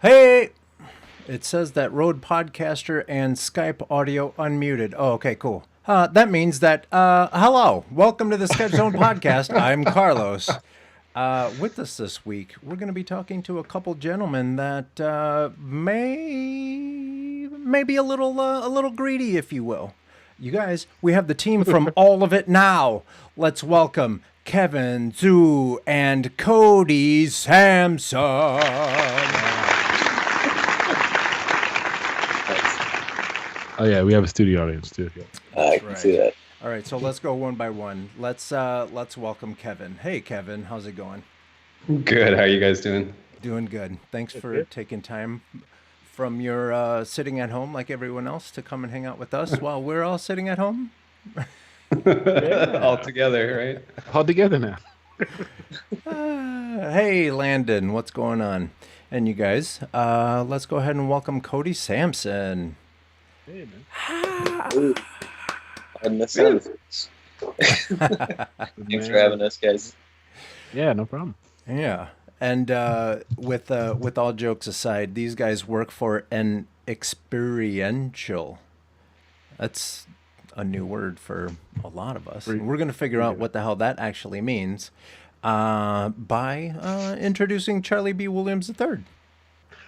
Hey, it says that Rode Podcaster and Skype audio unmuted. Oh, okay, cool. That means that, hello, welcome to the Sketch Zone podcast. I'm Carlos. With us this week, we're going to be talking to a couple gentlemen that may be a little greedy, if you will. You guys, we have the team from All of It Now. Let's welcome Kevin, Zoo, and Cody Sampson. Oh yeah, we have a studio audience too. I can see that. All right, so let's go one by one. Let's welcome Kevin. Hey, Kevin, how's it going? Good. How are you guys doing? Doing good. Thanks for taking time from your sitting at home like everyone else to come and hang out with us while we're all sitting at home. All together, right? All together now. Hey, Landon, what's going on? And you guys, let's go ahead and welcome Cody Sampson. Hey, man. Pardon the sounds. Thanks for having us, guys. Yeah, no problem. Yeah. And with all jokes aside, these guys work for an experiential. That's a new word for a lot of us. We're going to figure out what the hell that actually means by introducing Charlie B. Williams III.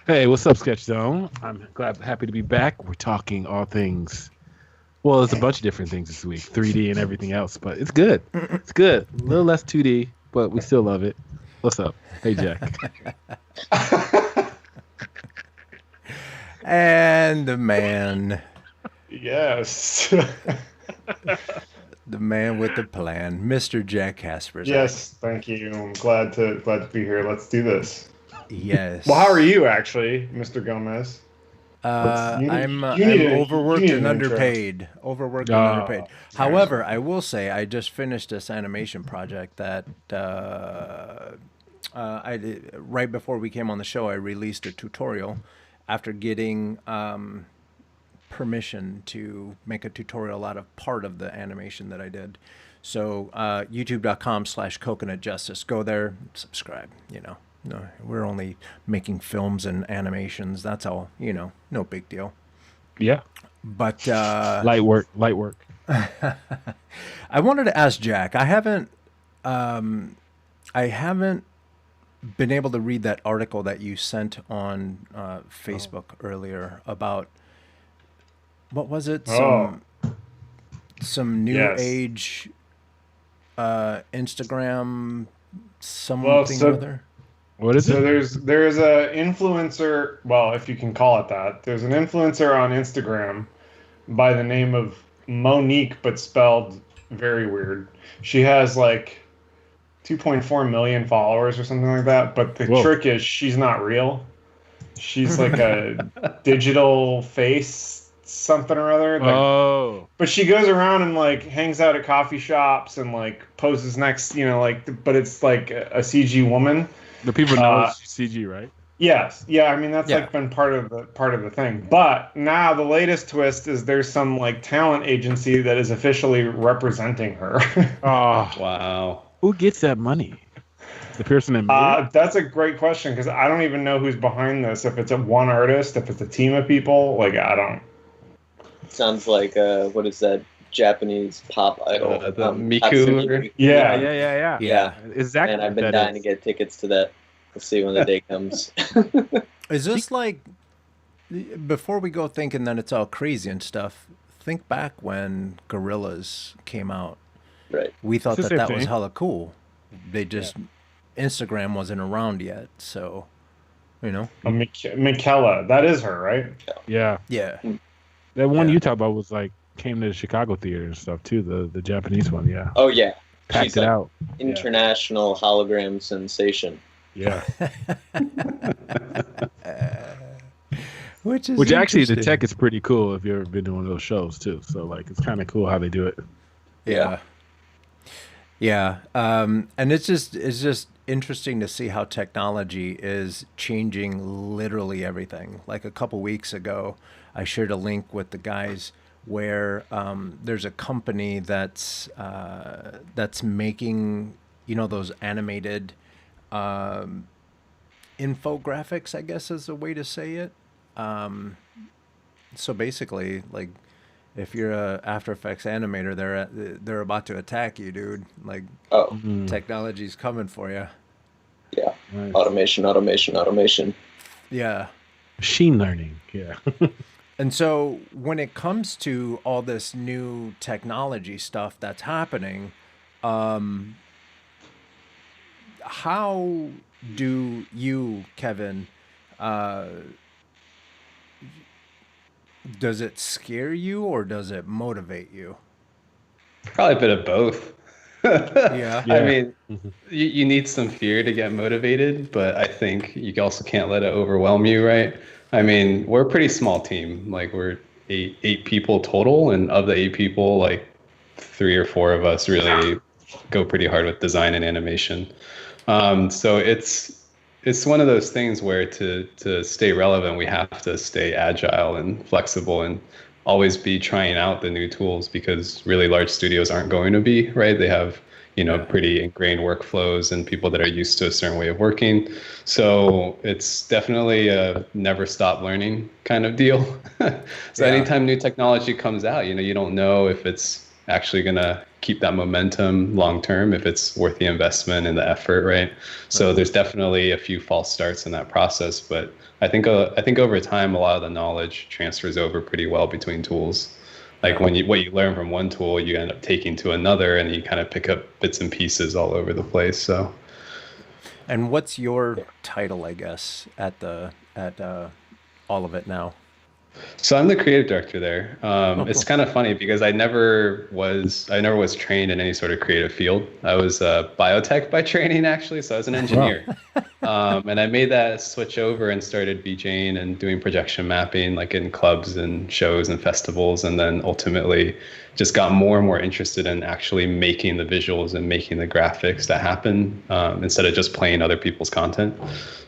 Hey, what's up, Sketch Zone? I'm happy to be back. We're talking all things. Well, there's a bunch of different things this week, 3D and everything else, but it's good. It's good. A little less 2D, but we still love it. What's up? Hey, Jack. And the man. Yes. The man with the plan, Mr. Jack Caspers. Yes, thank you. I'm glad to be here. Let's do this. Yes. Well, how are you actually, Mr. Gomez? I'm overworked and underpaid. Overworked and underpaid. However, I will say I just finished this animation project that I did, right before we came on the show. I released a tutorial after getting permission to make a tutorial out of part of the animation that I did. So youtube.com/coconut justice. Go there, subscribe. No, we're only making films and animations. That's all, no big deal. Yeah. But light work. I wanted to ask Jack. I haven't been able to read that article that you sent on Facebook earlier about what was it? Some new age Instagram something or other. What is it? So there's a influencer, well, if you can call it that. There's an influencer on Instagram by the name of Monique, but spelled very weird. She has like 2.4 million followers or something like that. But the trick is she's not real. She's like a digital face, something or other. But she goes around and like hangs out at coffee shops and like poses next, but it's like a CG woman. The people know she's CG, right? Yes. Yeah, I mean that's like been part of the thing. But now the latest twist is there's some like talent agency that is officially representing her. Oh, wow. Who gets that money? The person that made it? That's a great question because I don't even know who's behind this. If it's one artist, if it's a team of people, like I don't. Sounds like what is that Japanese pop idol? Miku. Yeah. Exactly. And I've been dying to get tickets to that. We'll see when the day comes. Is this like, before we go thinking that it's all crazy and stuff, think back when Gorillas came out. Right. We thought that was hella cool. They just, Instagram wasn't around yet, so, Michaela, that is her, right? Yeah. Yeah. That one you talk about was like, came to the Chicago theater and stuff too, the Japanese one, yeah. Oh, yeah. Packed She's it like out. International hologram sensation. Yeah. Which actually the tech is pretty cool if you've ever been to one of those shows too. So like it's kind of cool how they do it. Yeah. And it's just interesting to see how technology is changing literally everything. Like a couple weeks ago, I shared a link with the guys where there's a company that's making those animated infographics, I guess is a way to say it. So basically, like, if you're a After Effects animator, they're about to attack you, dude. Like, Oh, technology's coming for you. yeah. Nice. Automation. Yeah. Machine learning. Yeah. And so when it comes to all this new technology stuff that's happening, how do you, Kevin, does it scare you or does it motivate you? Probably a bit of both. Yeah. I mean, you need some fear to get motivated, but I think you also can't let it overwhelm you, right? I mean, we're a pretty small team. Like we're eight people total, and of the 8 people, like 3 or 4 of us really go pretty hard with design and animation. So it's one of those things where to stay relevant, we have to stay agile and flexible and always be trying out the new tools, because really large studios aren't going to be, right? They have, pretty ingrained workflows and people that are used to a certain way of working. So it's definitely a never stop learning kind of deal. So anytime new technology comes out, you don't know if it's actually going to keep that momentum long term, if it's worth the investment and the effort, right? So there's definitely a few false starts in that process, but I think over time a lot of the knowledge transfers over pretty well between tools. Like what you learn from one tool, you end up taking to another, and you kind of pick up bits and pieces all over the place. So, And what's your title, I guess, at all of it now? So I'm the creative director there. It's kind of funny because I never was trained in any sort of creative field. I was biotech by training, actually, so I was an engineer. And I made that switch over and started VJing and doing projection mapping, like in clubs and shows and festivals, and then ultimately just got more and more interested in actually making the visuals and making the graphics that happen, instead of just playing other people's content.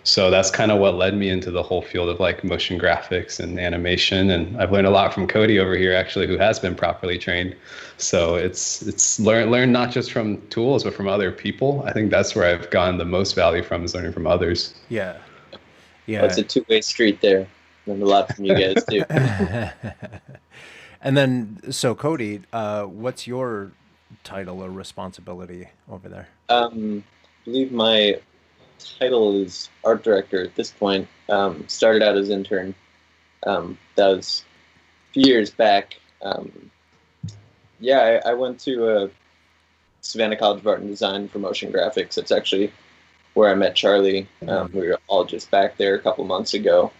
So that's kind of what led me into the whole field of like motion graphics and animation. And I've learned a lot from Cody over here, actually, who has been properly trained. So it's learn not just from tools, but from other people. I think that's where I've gotten the most value from, is learning from others. Yeah. Well, it's a two-way street there. Learned a lot from you guys too. And then, so Cody, what's your title or responsibility over there? I believe my title is art director at this point. Started out as intern. That was a few years back. I went to Savannah College of Art and Design for motion graphics. That's actually where I met Charlie. We were all just back there a couple months ago.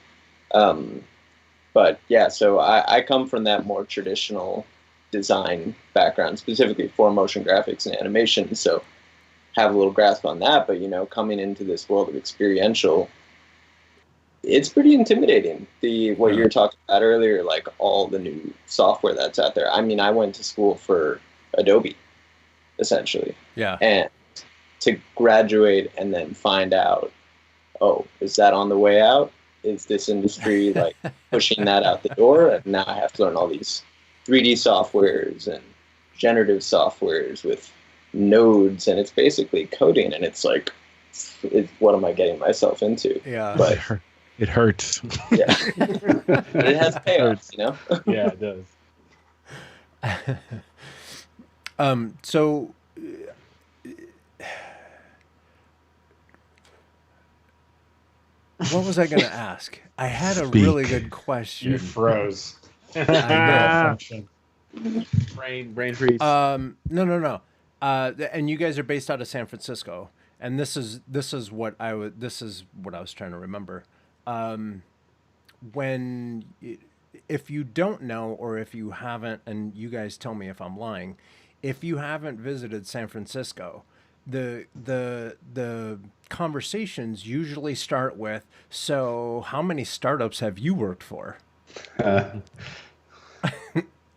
But yeah, so I come from that more traditional design background, specifically for motion graphics and animation. So have a little grasp on that, but coming into this world of experiential, it's pretty intimidating. What you were talking about earlier, like all the new software that's out there. I mean, I went to school for Adobe, essentially. Yeah. And to graduate and then find out, oh, is that on the way out? Is this industry like pushing that out the door? And now I have to learn all these 3D softwares and generative softwares with nodes, and it's basically coding, and it's like, what am I getting myself into? Yeah. But it hurts. yeah. But it has payoffs, Yeah, it does. So what was I going to ask? I had a really good question. You froze. I Brain freeze. No. And you guys are based out of San Francisco, and this is what I was trying to remember. If you don't know, or if you haven't, and you guys tell me if I'm lying, if you haven't visited San Francisco, the conversations usually start with, so how many startups have you worked for? Have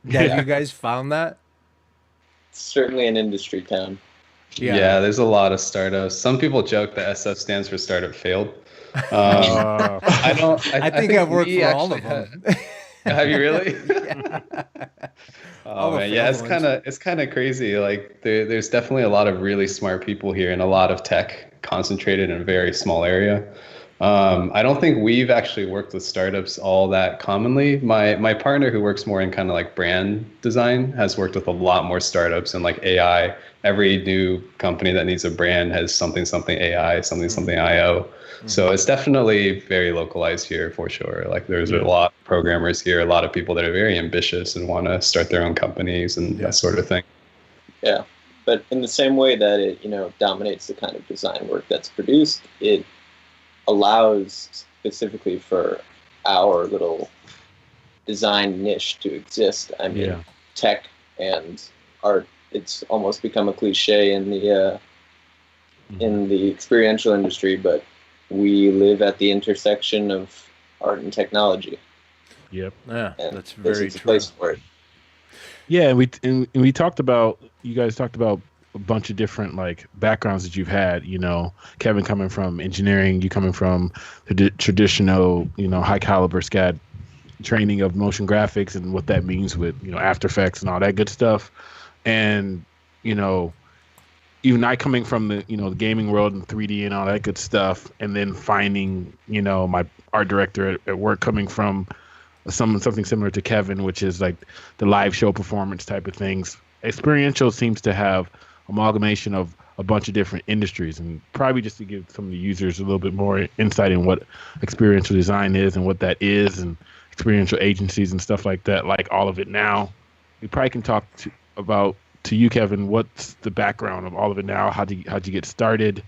you guys found that? certainly an industry town. Yeah, there's a lot of startups. Some people joke that SF stands for startup failed. I think I've worked for all of them. Have you really? Yeah. Oh man, yeah, it's kind of crazy. Like there's definitely a lot of really smart people here, and a lot of tech concentrated in a very small area. I don't think we've actually worked with startups all that commonly. My partner, who works more in kind of like brand design, has worked with a lot more startups and like AI. Every new company that needs a brand has something AI, something IO. So it's definitely very localized here for sure. Like there's a lot of programmers here, a lot of people that are very ambitious and want to start their own companies and that sort of thing. Yeah, but in the same way that it, dominates the kind of design work that's produced, it allows specifically for our little design niche to exist. I mean, tech and art, it's almost become a cliche in the experiential industry, but we live at the intersection of art and technology. Yep. Yeah, and that's very a true. place for it. Yeah, and we talked about, you guys talked about a bunch of different like backgrounds that you've had, Kevin coming from engineering, you coming from the traditional, high caliber SCAD training of motion graphics and what that means with, After Effects and all that good stuff. And, even I coming from the, the gaming world and 3D and all that good stuff, and then finding, my art director at work coming from something similar to Kevin, which is like the live show performance type of things. Experiential seems to have amalgamation of a bunch of different industries, and probably just to give some of the users a little bit more insight in what experiential design is and what that is, and experiential agencies and stuff like that, like all of it now. We probably can talk about you, Kevin, what's the background of all of it now? How'd you get started?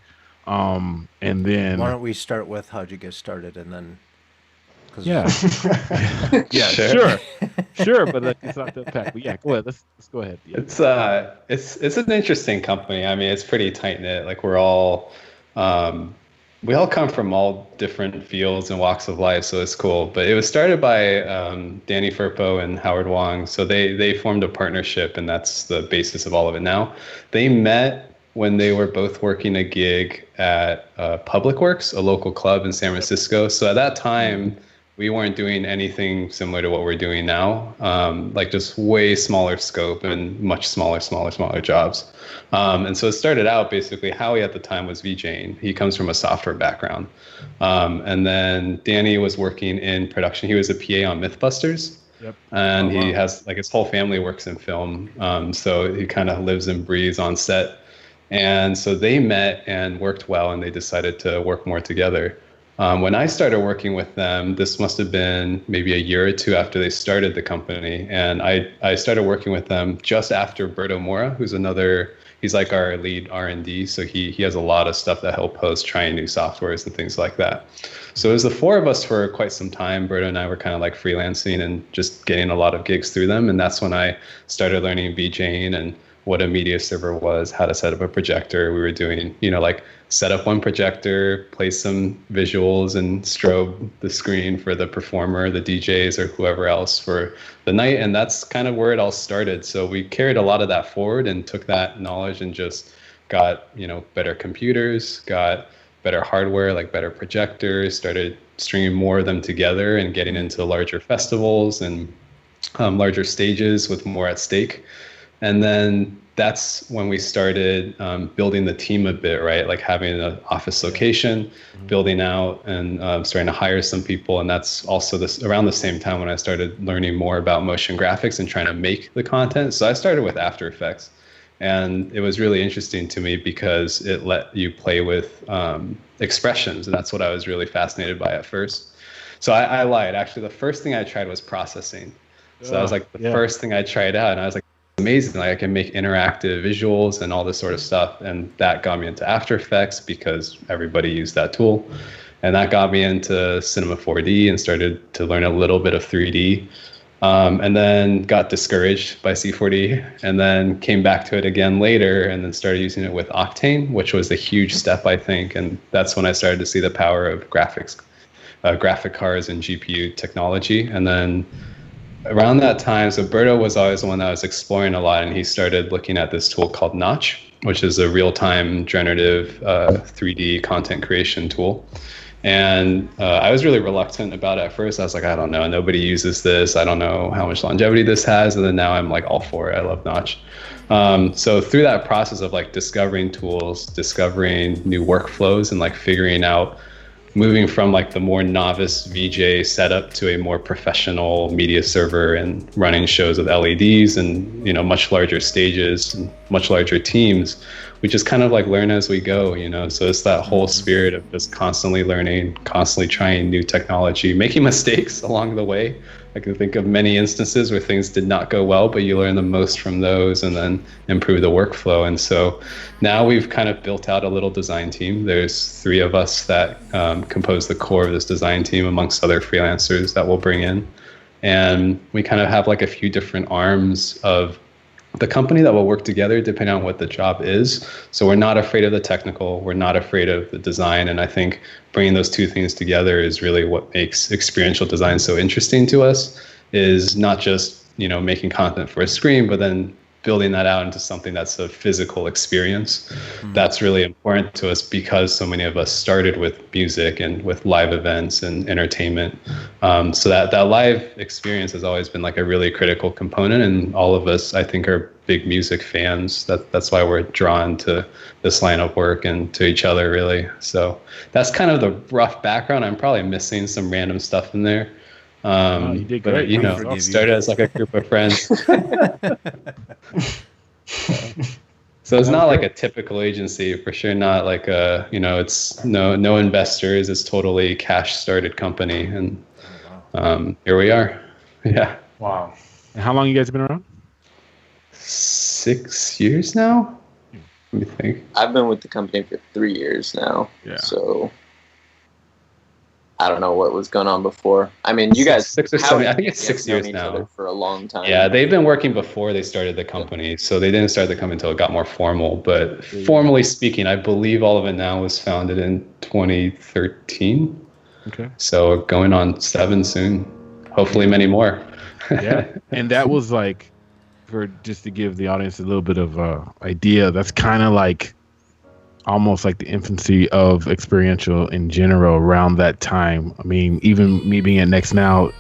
And then why don't we start with how'd you get started, and then yeah, sure, but it's not the pack. But yeah, go ahead. Let's go ahead. Yeah. It's an interesting company. I mean, it's pretty tight knit. Like we all come from all different fields and walks of life, so it's cool. But it was started by Danny Firpo and Howard Wong. So they formed a partnership, and that's the basis of all of it now. They met when they were both working a gig at Public Works, a local club in San Francisco. So at that time, we weren't doing anything similar to what we're doing now, like just way smaller scope and much smaller jobs. And so it started out basically, Howie at the time was VJing. He comes from a software background. And then Danny was working in production. He was a PA on Mythbusters. Yep. And he has, like, his whole family works in film. So he kind of lives and breathes on set. And so they met and worked well, and they decided to work more together. When I started working with them, this must have been maybe a year or two after they started the company. And I started working with them just after Berto Mora, he's like our lead R&D. So he has a lot of stuff that he'll post, trying new softwares and things like that. So it was the four of us for quite some time. Berto and I were kind of like freelancing and just getting a lot of gigs through them. And that's when I started learning VJing and what a media server was, how to set up a projector. We were doing, like set up one projector, place some visuals and strobe the screen for the performer, the DJs, or whoever else for the night. And that's kind of where it all started. So we carried a lot of that forward and took that knowledge and just got, better computers, got better hardware, like better projectors, started stringing more of them together and getting into larger festivals and larger stages with more at stake. And then that's when we started building the team a bit, right? Like having an office location, building out, and starting to hire some people. And that's also around the same time when I started learning more about motion graphics and trying to make the content. So I started with After Effects. And it was really interesting to me because it let you play with expressions. And that's what I was really fascinated by at first. So I lied. Actually, the first thing I tried was processing. So that was like the first thing I tried out. And I was like, amazing, like I can make interactive visuals and all this sort of stuff. And that got me into After Effects because everybody used that tool. And that got me into Cinema 4D and started to learn a little bit of 3D. And then got discouraged by C4D and then came back to it again later and then started using it with Octane, which was a huge step, I think. And that's when I started to see the power of graphic cards and GPU technology. And then around that time, so Berto was always the one that was exploring a lot, and he started looking at this tool called Notch, which is a real-time generative 3D content creation tool. And I was really reluctant about it at first. I was like, I don't know, nobody uses this. I don't know how much longevity this has. And then now I'm like all for it. I love Notch. So through that process of like discovering tools, discovering new workflows, and like figuring out moving from like the more novice VJ setup to a more professional media server and running shows with LEDs and, you know, much larger stages and much larger teams. We just kind of like learn as we go, you know. So it's that whole spirit of just constantly learning, constantly trying new technology, making mistakes along the way. I can think of many instances where things did not go well, but you learn the most from those and then improve the workflow. And so now we've kind of built out a little design team. There's 3 of us that compose the core of this design team amongst other freelancers that we'll bring in. And we kind of have like a few different arms of the company that will work together depending on what the job is. So we're not afraid of the technical, we're not afraid of the design. And I think bringing those 2 things together is really what makes experiential design so interesting to us, is not just, you know, making content for a screen, but then building that out into something that's a physical experience. That's really important to us because so many of us started with music and with live events and entertainment. So that live experience has always been like a really critical component, and all of us, I think, are big music fans. That's why we're drawn to this line of work and to each other, really. So that's kind of the rough background. I'm probably missing some random stuff in there. You did but great. you know, started as like a group of friends. So it's not like a typical agency, for sure. Not like a, you know, it's no investors. It's totally cash started company, and here we are. Yeah. Wow. And how long you guys been around? 6 years now. Let me think. I've been with the company for 3 years now. Yeah. So I don't know what was going on before. I mean, you guys, 6 or 7. I think it's 6 years known each now. other for a long time. Yeah, they've been working before they started the company. So they didn't start the company until it got more formal. But formally speaking, I believe all of it now was founded in 2013. Okay. So going on 7 soon. Hopefully many more. Yeah. And that was like, for just to give the audience a little bit of idea, that's kind of like almost like the infancy of experiential in general around that time. I mean, even me being at Next Now's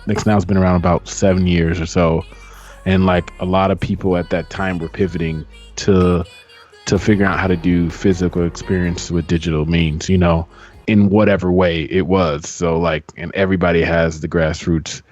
been around about 7 years or so, and like a lot of people at that time were pivoting to figure out how to do physical experience with digital means, you know, in whatever way it was. So like, and everybody has the grassroots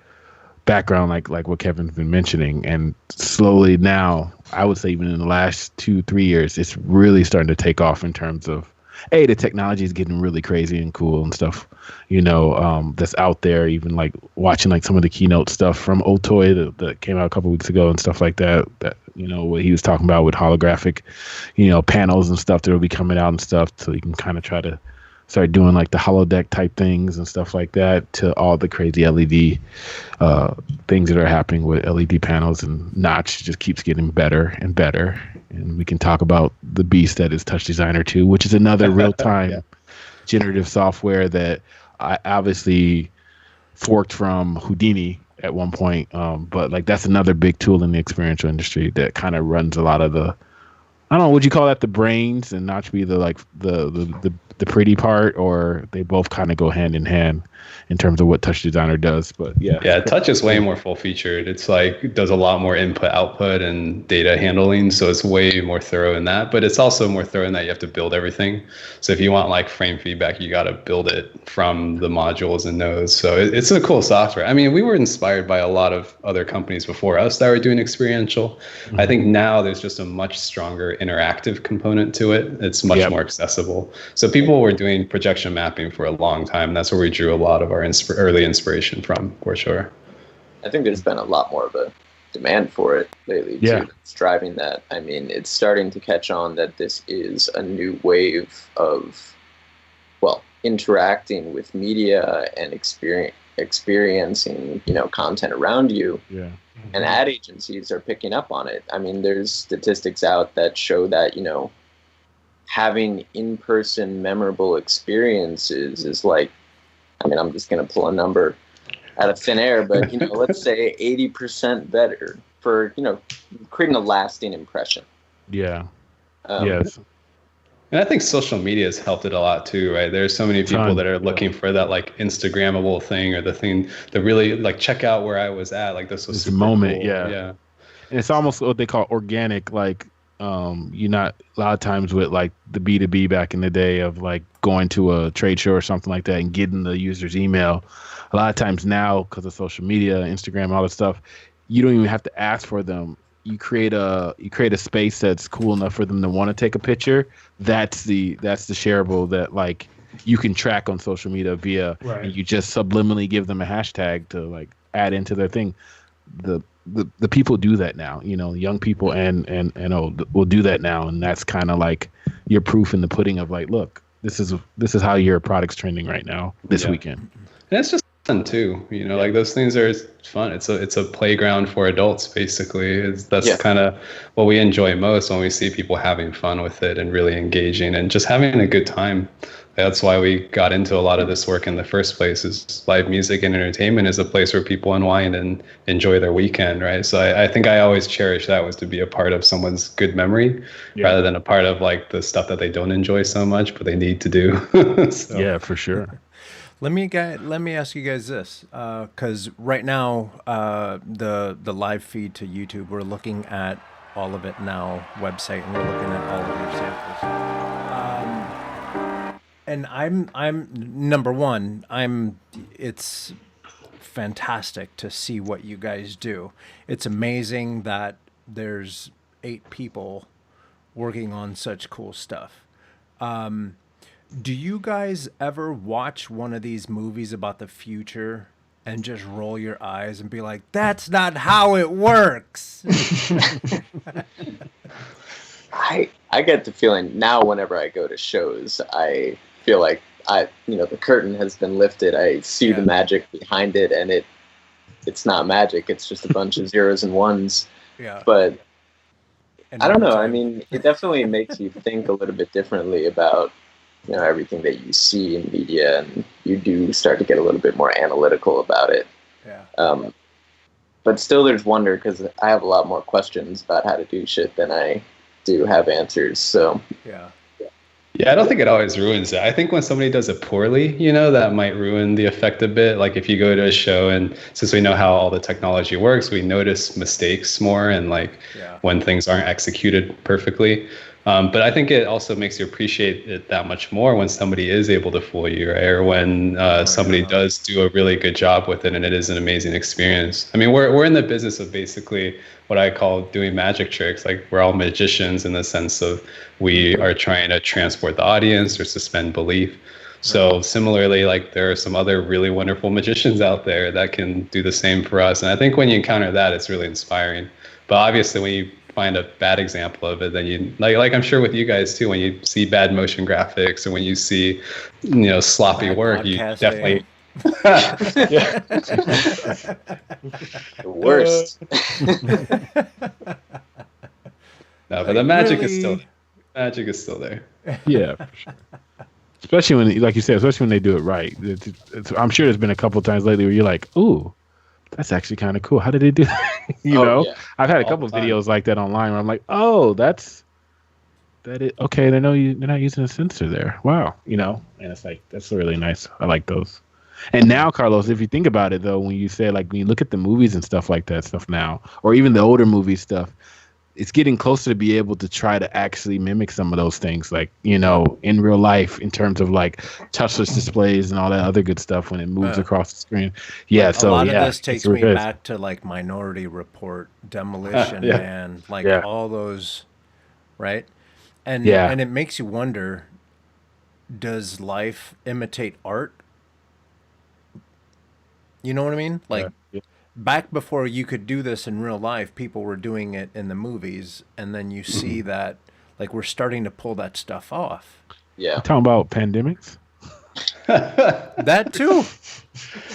background, like what Kevin's been mentioning, and slowly now, I would say even in the last 2-3 years, it's really starting to take off in terms of, the technology is getting really crazy and cool and stuff, you know, that's out there. Even like watching like some of the keynote stuff from Otoy that came out a couple weeks ago and stuff like that, you know, what he was talking about with holographic, you know, panels and stuff that will be coming out and stuff, so you can kind of try to start doing like the holodeck type things and stuff like that, to all the crazy LED things that are happening with LED panels, and Notch just keeps getting better and better. And we can talk about the beast that is Touch Designer 2, which is another real-time generative software that I obviously forked from Houdini at one point. But like that's another big tool in the experiential industry that kind of runs a lot of the, I don't know, would you call that the brains and Notch be the like the pretty part, or they both kind of go hand in hand in terms of what Touch Designer does? But yeah, Touch is way more full featured. It's like it does a lot more input output and data handling, so it's way more thorough in that. But it's also more thorough in that you have to build everything. So if you want like frame feedback, you got to build it from the modules and nodes. So it's a cool software. I mean, we were inspired by a lot of other companies before us that were doing experiential. I think now there's just a much stronger interactive component to it. It's much more accessible. So people were doing projection mapping for a long time. That's where we drew a lot of our early inspiration from, for sure. I think there's been a lot more of a demand for it lately, too. It's driving that. I mean, it's starting to catch on that this is a new wave of, well, interacting with media and experiencing, you know, content around you. Yeah. And ad agencies are picking up on it. I mean, there's statistics out that show that, you know, having in-person memorable experiences is like, I mean, I'm just going to pull a number out of thin air, but, you know, let's say 80% better for, you know, creating a lasting impression. Yeah. Yes. And I think social media has helped it a lot too, right? There's so many people that are looking for that like Instagrammable thing, or the thing that really like, check out where I was at. Like this was this super moment. cool. Yeah. And it's almost what they call organic, like You're not a lot of times with like the B2B back in the day of like going to a trade show or something like that and getting the user's email. A lot of times now, because of social media, Instagram, all that stuff, you don't even have to ask for them. You create a space that's cool enough for them to want to take a picture. That's the shareable that like you can track on social media via, Right. and you just subliminally give them a hashtag to like add into their thing. The people do that now, young people and old will do that now, and that's kind of like your proof in the pudding of like, look, this is how your product's trending right now this weekend. And it's just fun too, like those things are fun. It's a playground for adults, basically. That's kind of what we enjoy most, when we see people having fun with it and really engaging and just having a good time. That's why we got into a lot of this work in the first place. Is live music and entertainment is a place where people unwind and enjoy their weekend, right? So I think I always cherish that, was to be a part of someone's good memory, rather than a part of like the stuff that they don't enjoy so much but they need to do. So. Yeah, for sure. Let me ask you guys this, because right now the live feed to YouTube, we're looking at all of it now, website, and we're looking at all of your samples. And I'm number one. It's fantastic to see what you guys do. It's amazing that there's 8 people working on such cool stuff. Do you guys ever watch one of these movies about the future and just roll your eyes and be like, that's not how it works? I get the feeling now whenever I go to shows, I feel like the curtain has been lifted. I see the magic behind it, and it's not magic. It's just a bunch of zeros and ones. Yeah. But And I don't know. over I time- mean, it definitely makes you think a little bit differently about everything that you see in media, and you do start to get a little bit more analytical about it. Yeah. But still, there's wonder, because I have a lot more questions about how to do shit than I do have answers. So Yeah. Yeah, I don't think it always ruins it. I think when somebody does it poorly, that might ruin the effect a bit. Like if you go to a show, and since we know how all the technology works, we notice mistakes more, and like when things aren't executed perfectly. But I think it also makes you appreciate it that much more when somebody is able to fool you, right? Or when somebody does do a really good job with it, and it is an amazing experience. I mean, we're in the business of basically what I call doing magic tricks. Like we're all magicians in the sense of we are trying to transport the audience or suspend belief. So similarly, like there are some other really wonderful magicians out there that can do the same for us. And I think when you encounter that, it's really inspiring. But obviously when you find a bad example of it, then you like I'm sure with you guys too, when you see bad motion graphics and when you see sloppy Bad work, you podcasting. definitely the worst. no, but the magic is really? still there. Yeah, for sure. Especially when, like you said, especially when they do it right. I'm sure there's been a couple of times lately where you're like, "Ooh, that's actually kind of cool. How did they do that?" Yeah. I've had a All couple of the time. videos like that online where I'm like, "Oh, that is okay. They're not using a sensor there. Wow, and it's like that's really nice. I like those." And now, Carlos, if you think about it, though, when you say like when you look at the movies and stuff like that stuff now, or even the older movie stuff, it's getting closer to be able to try to actually mimic some of those things, like in real life, in terms of like touchless displays and all that other good stuff when it moves across the screen. Yeah, a lot of this it's takes what me it is. back to like Minority Report, Demolition Yeah. Man, like Yeah. all those, right? And Yeah. and it makes you wonder: does life imitate art? You know what I mean? Like Yeah. back before you could do this in real life, people were doing it in the movies, and then you see that like we're starting to pull that stuff off. Yeah. Talking about pandemics. That too.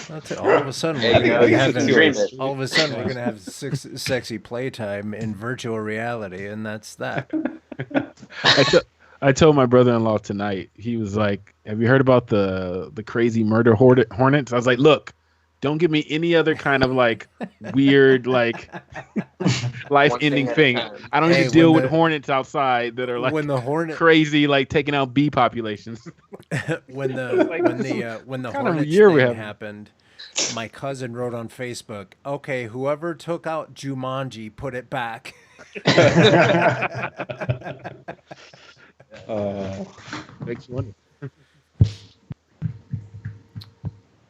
That's it. All of a sudden, Hey, we're gonna be you having. should dream it. All of a sudden, we're gonna have sexy playtime in virtual reality, and that's that. I told my brother-in-law tonight. He was like, "Have you heard about the crazy murder hornets?" I was like, "Look, don't give me any other kind of like weird like life-ending One thing. thing at a time. I don't need Hey, to deal when with hornets outside that are like when the hornet crazy, like taking out bee populations." when the Like, when this the is when the kind of Hornets year we thing have. happened, my cousin wrote on Facebook, "Okay, whoever took out Jumanji, put it back." Makes you wonder.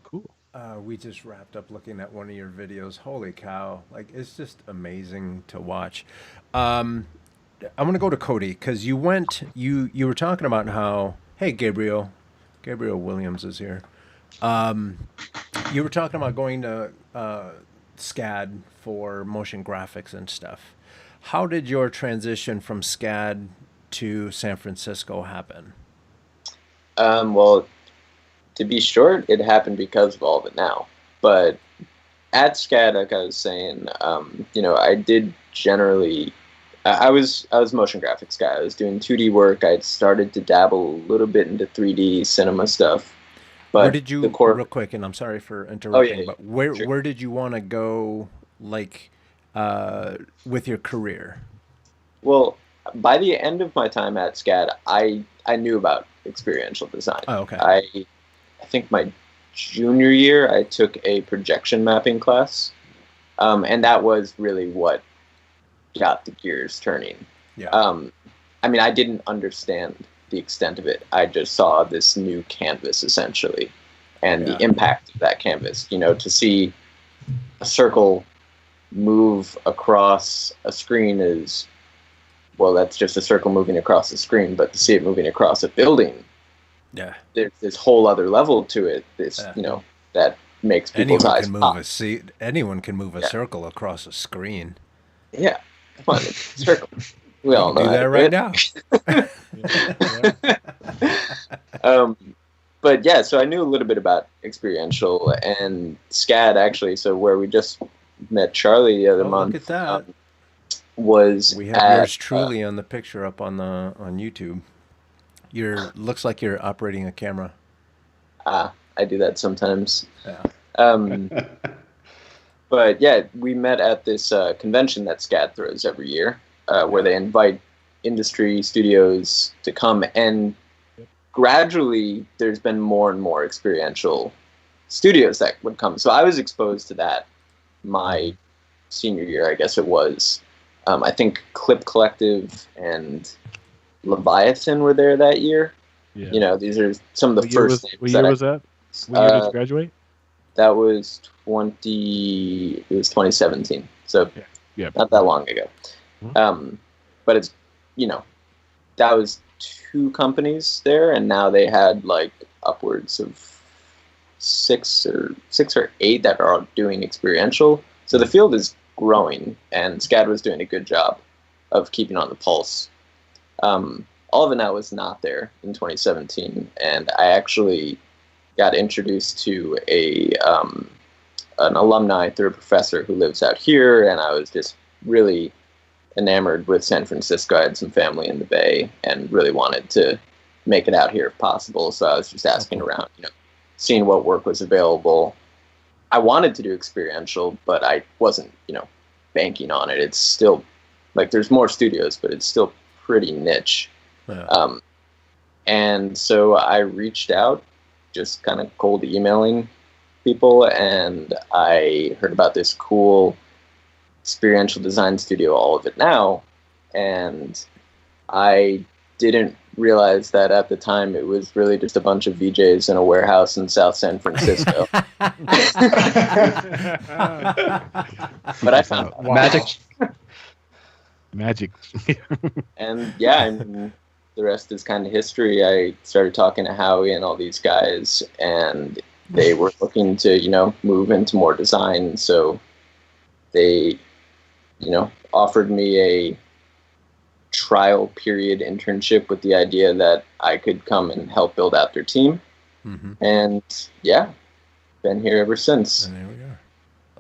Cool. We just wrapped up looking at one of your videos. Holy cow. Like, it's just amazing to watch. I'm going to go to Cody because you were talking about how, hey, Gabriel Williams is here. You were talking about going to SCAD for motion graphics and stuff. How did your transition from SCAD to San Francisco happen? Well, to be short, it happened because of all of it now. But at SCAD, like I was saying, I did generally. I was motion graphics guy. I was doing 2D work. I'd started to dabble a little bit into 3D cinema stuff. But where did you, real quick, and I'm sorry for interrupting, but where did you want to go, like, with your career? Well, by the end of my time at SCAD, I knew about experiential design. Oh, okay. I think my junior year, I took a projection mapping class, and that was really what got the gears turning. Yeah. I mean, I didn't understand the extent of it. I just saw this new canvas, essentially, and the impact of that canvas. To see a circle move across a screen is, well, that's just a circle moving across the screen, but to see it moving across a building, there's this whole other level to it. That makes people's eyes pop. Anyone can move a circle across a screen. Yeah, come on, it's a circle. We all know do that right now. But yeah, so I knew a little bit about experiential and SCAD actually. So where we just met Charlie the other month. Look at that. We have yours truly on the picture up on YouTube. Looks like you're operating a camera. I do that sometimes. Yeah. But yeah, we met at this convention that SCAD throws every year, where they invite industry studios to come, and gradually there's been more and more experiential studios that would come. So I was exposed to that my senior year, I guess it was. I think Clip Collective and Leviathan were there that year. Yeah. These are some of the first names. What year was that? When year did you graduate? That was 2017. So not that long ago. Mm-hmm. But it's, that was 2 companies there, and now they had like upwards of 6 or 8 that are all doing experiential. So the field is growing, and SCAD was doing a good job of keeping on the pulse. All of it now was not there in 2017, and I actually got introduced to an alumni through a professor who lives out here, and I was just really enamored with San Francisco. I had some family in the Bay and really wanted to make it out here if possible, so I was just asking around, seeing what work was available. I wanted to do experiential, but I wasn't, banking on it. It's still, like, there's more studios, but it's still pretty niche. Yeah. And so I reached out, just kind of cold emailing people, and I heard about this cool experiential design studio, All of It Now, and I didn't realize that at the time it was really just a bunch of VJs in a warehouse in South San Francisco. But I found magic. And yeah, the rest is kind of history. I started talking to Howie and all these guys, and they were looking to, move into more design. So they, offered me a trial period internship with the idea that I could come and help build out their team. Mm-hmm. And yeah, been here ever since. And there we are.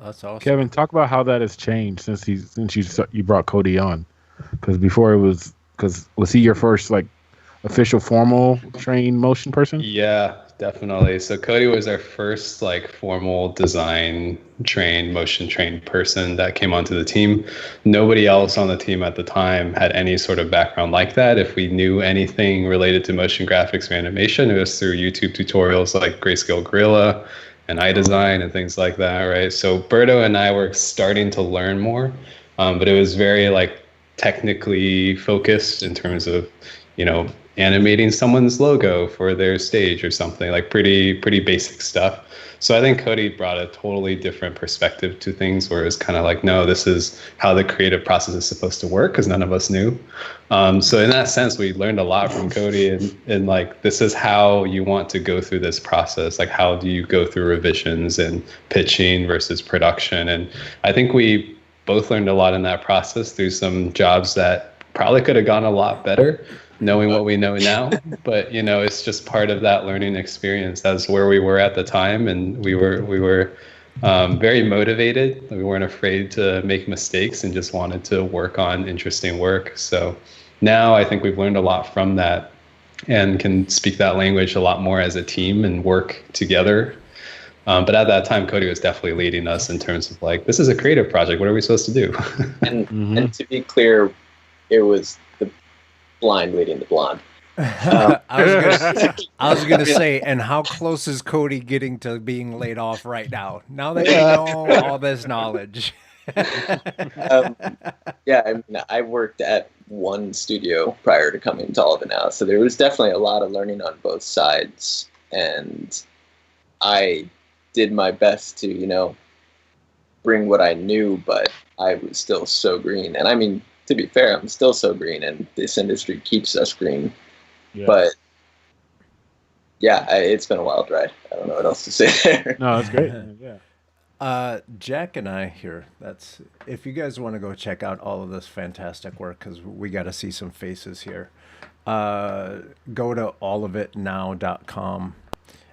That's awesome. Kevin, talk about how that has changed since you brought Cody on. Because before was he your first official formal trained motion person? Yeah, definitely. So Cody was our first formal design trained, motion trained person that came onto the team. Nobody else on the team at the time had any sort of background like that. If we knew anything related to motion graphics or animation, it was through YouTube tutorials like Grayscale Gorilla and iDesign and things like that, right? So Berto and I were starting to learn more, but it was very technically focused in terms of, animating someone's logo for their stage or something, like pretty basic stuff. So I think Cody brought a totally different perspective to things, where it's kind of like, no, this is how the creative process is supposed to work, because none of us knew. So in that sense, we learned a lot from Cody, and like, this is how you want to go through this process. Like, how do you go through revisions and pitching versus production? And I think we both learned a lot in that process through some jobs that probably could have gone a lot better, knowing what we know now. But it's just part of that learning experience. That's where we were at the time, and we were very motivated. We weren't afraid to make mistakes and just wanted to work on interesting work. So now I think we've learned a lot from that and can speak that language a lot more as a team and work together. But at that time, Cody was definitely leading us in terms of like, this is a creative project. What are we supposed to do? And to be clear, it was the blind leading the blonde. I was gonna say, and how close is Cody getting to being laid off right now? Now that you know all this knowledge. Yeah, I mean, I worked at one studio prior to coming to all of it now, so there was definitely a lot of learning on both sides, and I did my best to, bring what I knew, but I was still so green. And I mean, to be fair, I'm still so green, and this industry keeps us green. Yeah. But yeah, it's been a wild ride. I don't know what else to say there. No, that's great. Yeah. Jack and I here, if you guys want to go check out all of this fantastic work, because we got to see some faces here, go to allofitnow.com,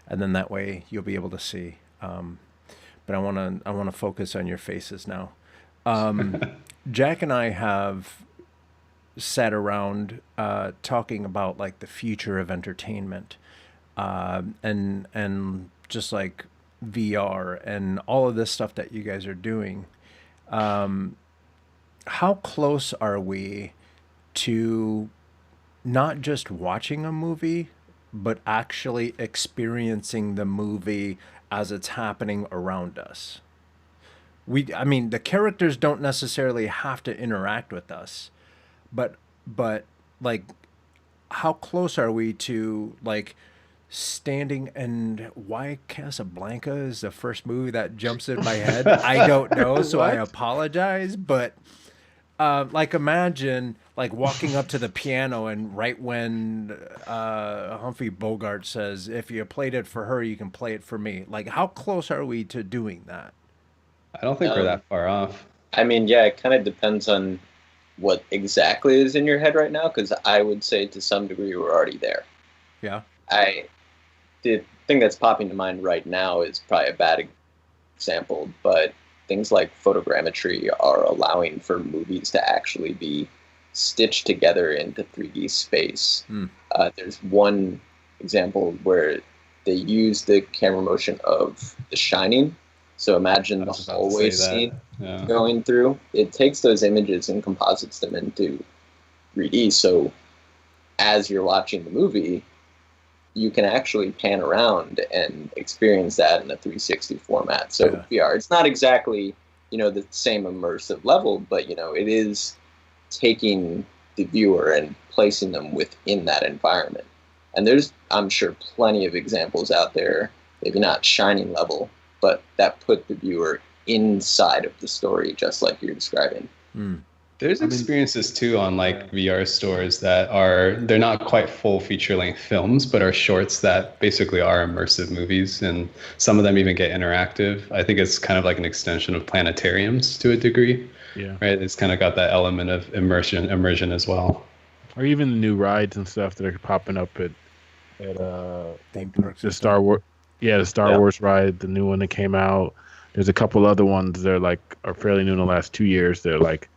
and then that way you'll be able to see. But I want to focus on your faces now. Jack and I have sat around talking about like the future of entertainment, and just like VR and all of this stuff that you guys are doing. How close are we to not just watching a movie, but actually experiencing the movie as it's happening around us? I mean, the characters don't necessarily have to interact with us, but like, how close are we to like standing? And why Casablanca is the first movie that jumps in my head? I don't know, so I apologize. But like, imagine like walking up to the piano, and right when Humphrey Bogart says, "If you played it for her, you can play it for me." Like, how close are we to doing that? I don't think we're that far off. I mean, yeah, it kind of depends on what exactly is in your head right now, because I would say to some degree we're already there. Yeah. The thing that's popping to mind right now is probably a bad example, but things like photogrammetry are allowing for movies to actually be stitched together into 3D space. There's one example where they use the camera motion of The Shining. So imagine the hallway scene going through. It takes those images and composites them into 3D. So as you're watching the movie, you can actually pan around and experience that in a 360 format. So VR, it's not exactly, the same immersive level, but, it is taking the viewer and placing them within that environment. And there's, I'm sure, plenty of examples out there, maybe not Shining level, but that put the viewer inside of the story, just like you're describing. There's experiences too on like VR stores that they're not quite full feature-length films, but are shorts that basically are immersive movies, and some of them even get interactive. I think it's kind of like an extension of planetariums to a degree. Yeah. Right. It's kind of got that element of immersion as well. Or even the new rides and stuff that are popping up at the Star Wars. Yeah, the Star Wars ride, the new one that came out. There's a couple other ones that are fairly new in the last 2 years. They're like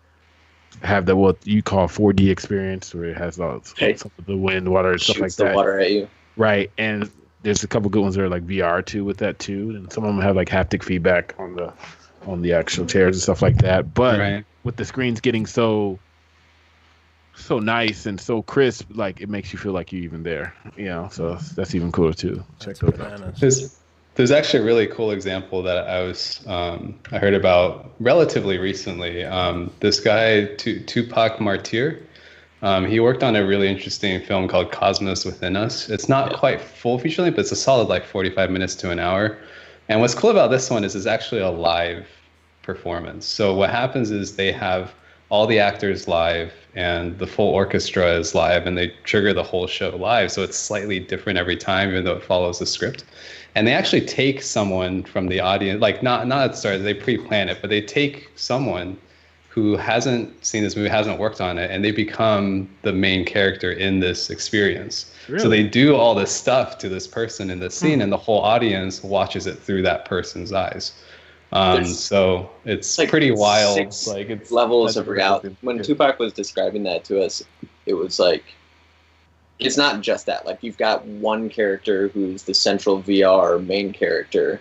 have the what you call 4D experience, where it has all some of the wind, water, and stuff like that. The water at you. Right, and there's a couple good ones that are like VR too with that too, and some of them have like haptic feedback on the actual chairs and stuff like that. But with the screens getting so nice and so crisp, like it makes you feel like you're even there, So that's even cooler too. Check those out. There's actually a really cool example that I heard about relatively recently. This guy, Tupac Martyr, he worked on a really interesting film called Cosmos Within Us. It's not quite full feature length, but it's a solid like 45 minutes to an hour. And what's cool about this one is it's actually a live performance. So what happens is they have all the actors live and the full orchestra is live, and they trigger the whole show live. So it's slightly different every time, even though it follows the script. And they actually take someone from the audience, like not at the start, they pre-plan it, but they take someone who hasn't seen this movie, hasn't worked on it, and they become the main character in this experience. Really? So they do all this stuff to this person in the scene, and the whole audience watches it through that person's eyes. So it's like pretty wild. Like it's levels of reality. When Tupac was describing that to us, it was like, it's not just that. Like, you've got one character who's the central VR main character,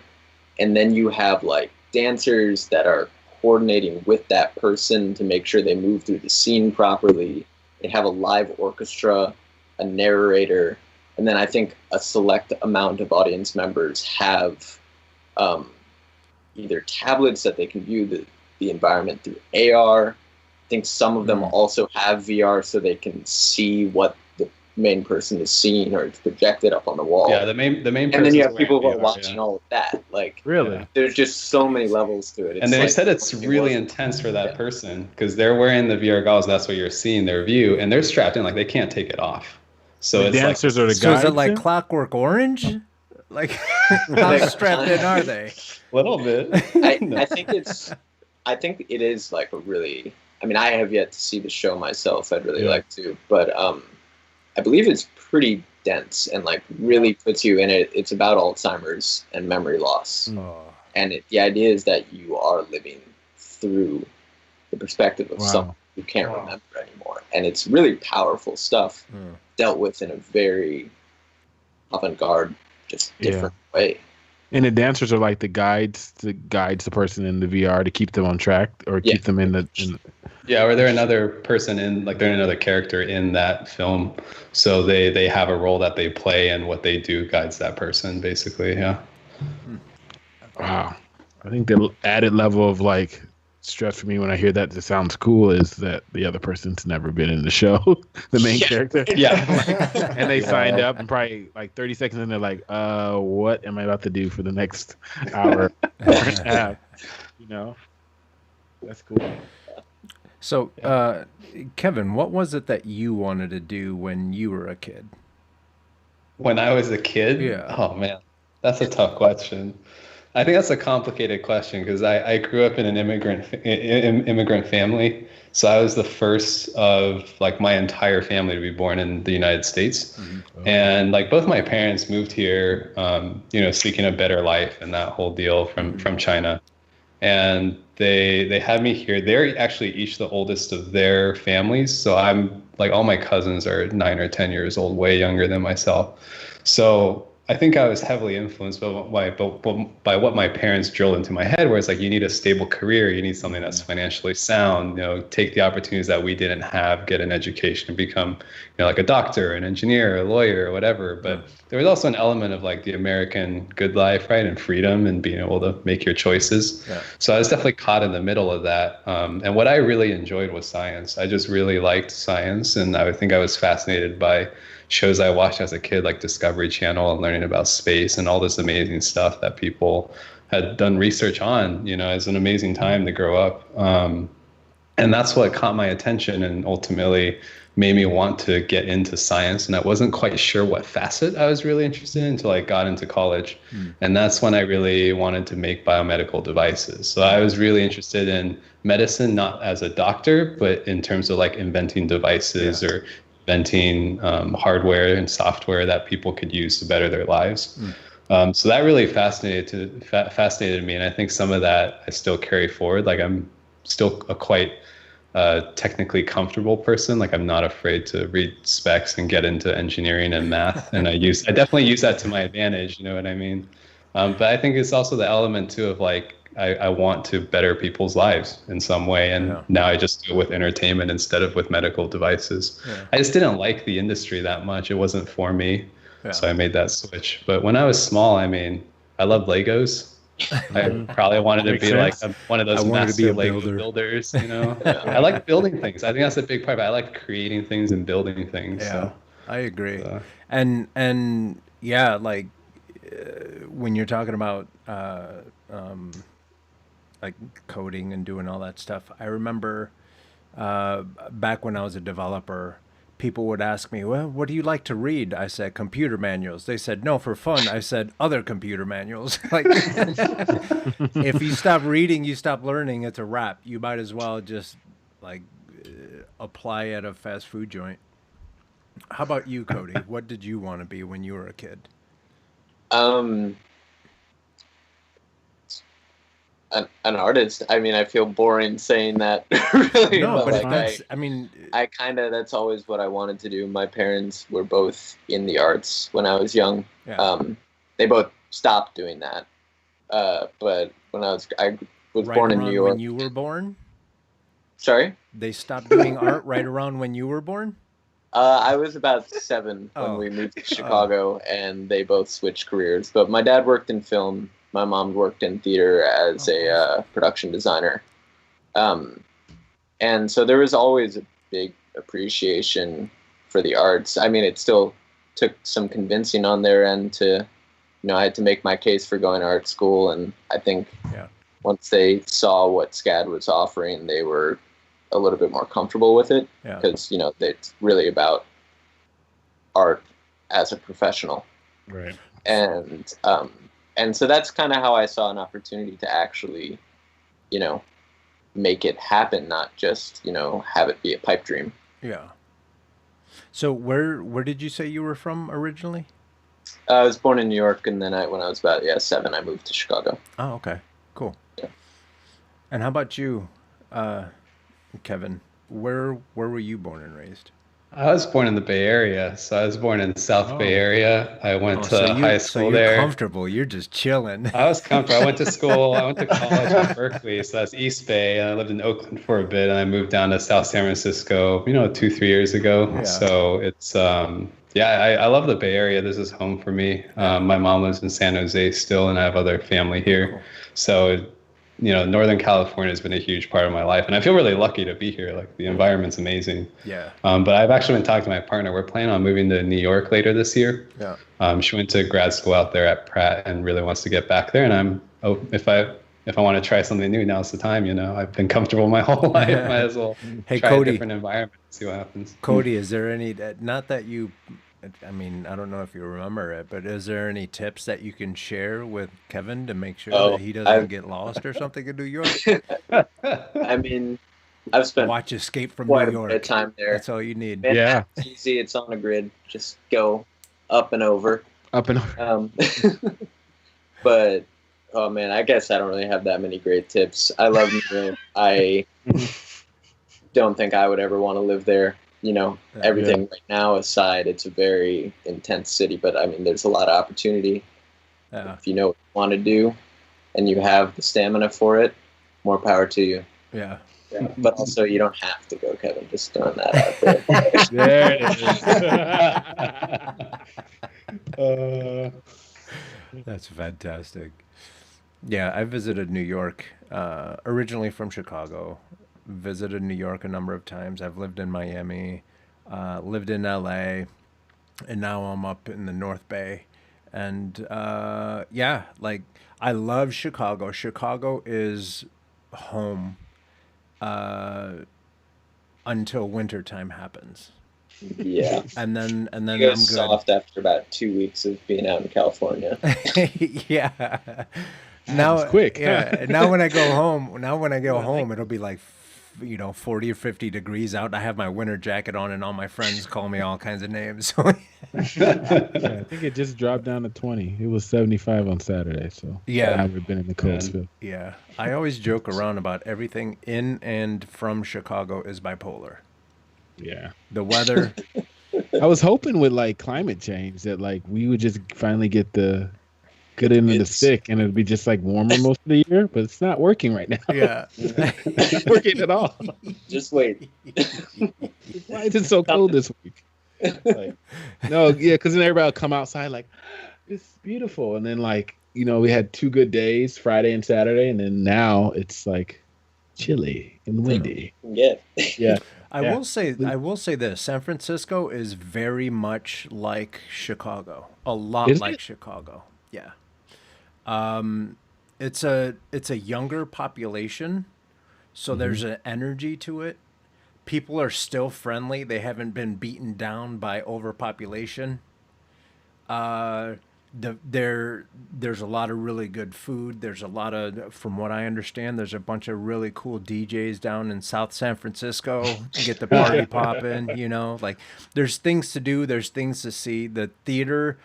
and then you have like dancers that are coordinating with that person to make sure they move through the scene properly. They have a live orchestra, a narrator, and then I think a select amount of audience members have either tablets that they can view the environment through AR. I think some of them also have VR so they can see what the main person is seeing, or it's projected up on the wall. Yeah, the main and then you have people who are watching all of that. Like, really, there's just so many levels to it. And they said it's really intense for that person because they're wearing the VR goggles. That's what you're seeing, their view, and they're strapped in, like they can't take it off. So the it's dancers are the guys. So is it like Clockwork Orange? Like, how strapped in are they? A little bit. I think it is like a really. I mean, I have yet to see the show myself. I'd really like to, but I believe it's pretty dense and like really puts you in it. It's about Alzheimer's and memory loss, and the idea is that you are living through the perspective of someone who can't remember anymore, and it's really powerful stuff dealt with in a very avant-garde, just different way. And the dancers are like the guides the person in the VR to keep them on track, or keep them in the. Yeah, or they're another person they're another character in that film. So they have a role that they play, and what they do guides that person, basically. Yeah. Wow. I think the added level of like stress for me when I hear that sounds cool is that the other person's never been in the show, the main character. Yeah. And they signed up, and probably like 30 seconds in, they're like, what am I about to do for the next hour and a half? You know? That's cool. So, Kevin, what was it that you wanted to do when you were a kid? When I was a kid? Yeah. Oh, man. That's a tough question. I think that's a complicated question because I grew up in an immigrant family. So I was the first of like my entire family to be born in the United States. Mm-hmm. And like both my parents moved here, seeking a better life and that whole deal from China. And they had me here. They're actually each the oldest of their families. So I'm like, all my cousins are 9 or 10 years old, way younger than myself. So I think I was heavily influenced by what my parents drilled into my head, where it's like, you need a stable career, you need something that's financially sound, take the opportunities that we didn't have, get an education and become, like a doctor, an engineer, a lawyer, or whatever. But there was also an element of like the American good life, right? And freedom and being able to make your choices. Yeah. So I was definitely caught in the middle of that. And what I really enjoyed was science. I just really liked science. And I think I was fascinated by shows I watched as a kid, like Discovery Channel, and learning about space and all this amazing stuff that people had done research on. It's an amazing time to grow up. And that's what caught my attention and ultimately made me want to get into science. And I wasn't quite sure what facet I was really interested in until I got into college. And that's when I really wanted to make biomedical devices. So I was really interested in medicine, not as a doctor, but in terms of like inventing devices or inventing hardware and software that people could use to better their lives. So that really fascinated me. And I think some of that I still carry forward. Like I'm still a quite technically comfortable person. Like I'm not afraid to read specs and get into engineering and math. And I definitely use that to my advantage. You know what I mean? But I think it's also the element too of like, I want to better people's lives in some way. And now I just do it with entertainment instead of with medical devices. Yeah. I just didn't like the industry that much. It wasn't for me. Yeah. So I made that switch. But when I was small, I I love Legos. I probably wanted to Makes be sense. like one of those I wanted to be master a Lego builder. builders, you know. I like building things. I think that's a big part of it. I like creating things and building things. Yeah, So, I agree. uh, And yeah, like when you're talking about like coding and doing all that stuff, I remember back when I was a developer, people would ask me, "Well, what do you like to read?" I said, "Computer manuals." They said, "No, for fun." I said, "Other computer manuals." Like, if you stop reading, you stop learning. It's a wrap. You might as well just like apply at a fast food joint. How about you, Cody? What did you want to be when you were a kid? Um, an artist. I mean, I feel boring saying that, really, No, but but like that's, I mean, I kind of that's always what I wanted to do. My parents were both in the arts when I was young. yeah. They both stopped doing that. But when I was Right born in around New York. when you were born? Sorry, They stopped doing art right around when you were born? I was about 7 Oh. when we moved to Chicago, and they both switched careers. But my dad worked in film. My mom worked in theater as a production designer. And so there was always a big appreciation for the arts. I mean, it still took some convincing on their end to, I had to make my case for going to art school. And I think Yeah. once they saw what SCAD was offering, they were a little bit more comfortable with it Yeah. because, it's really about art as a professional. Right. And so that's kind of how I saw an opportunity to actually, make it happen, not just, have it be a pipe dream. Yeah. So where did you say you were from originally? I was born in New York, and then when I was about 7, I moved to Chicago. Oh, okay. Cool. Yeah. And how about you, Kevin? Where were you born and raised? I was born in the Bay Area, so I was born in South Bay Area. I went to high school you're there. comfortable. You're just chilling. I was comfortable. I went to school. I went to college in Berkeley, so that's East Bay. And I lived in Oakland for a bit, and I moved down to South San Francisco, 2-3 years ago. Yeah. So it's I love the Bay Area. This is home for me. My mom lives in San Jose still, and I have other family here. Cool. So Northern California has been a huge part of my life, and I feel really lucky to be here. Like, the environment's amazing. Yeah. But I've actually been talking to my partner. We're planning on moving to New York later this year. Yeah. She went to grad school out there at Pratt and really wants to get back there. And if I want to try something new, now's the time. I've been comfortable my whole life. Yeah. Might as well Hey, try Cody. a different environment and see what happens. Cody, is there any, not that you, I mean, I don't know if you remember it, but is there any tips that you can share with Kevin to make sure that he doesn't get lost or something in New York? I mean, I've spent Watch Escape from quite New a York. bit of time there. That's all you need. Man, Yeah. It's easy. It's on a grid. Just go up and over. Up and over. But oh man, I guess I don't really have that many great tips. I love New York. I don't think I would ever want to live there. Everything right now aside, it's a very intense city. But I mean, there's a lot of opportunity. Yeah. If you know what you want to do, and you have the stamina for it, more power to you. Yeah. Yeah. But also, you don't have to go, Kevin. Just throwing that out there. There it is. That's fantastic. Yeah, I visited New York, originally from Chicago. Visited New York a number of times. I've lived in Miami, lived in LA, and now I'm up in the North Bay. And like, I love Chicago. Chicago is home until wintertime happens. Yeah. And then You I'm go good. soft after about 2 weeks of being out in California. Yeah. Now was quick. Yeah. Now when I go home, it'll be like 40 or 50 degrees out. I have my winter jacket on, and all my friends call me all kinds of names. So Yeah, I think it just dropped down to 20. It was 75 on Saturday, so Yeah. I've never been in the cold spill. yeah, I always joke around about everything in and from Chicago is bipolar. Yeah. The weather. I was hoping with like climate change that like we would just finally get the good end of the stick and it'd be just like warmer most of the year, but it's not working right now. Yeah. It's not working at all. Just wait. Why is it so cold this week? Like, no, yeah, because then everybody will come outside like, it's beautiful. And then like we had 2 good days, Friday and Saturday, and then now it's like chilly and windy. Yeah. Yeah. I Yeah. will say this. San Francisco is very much like Chicago. A lot Is like it? Chicago. Yeah. It's a younger population, so there's an energy to it. People are still friendly. They haven't been beaten down by overpopulation. Uh, there's a lot of really good food. There's a lot of, from what I understand, there's a bunch of really cool DJs down in South San Francisco to get the party popping. Like there's things to do. There's things to see. The theater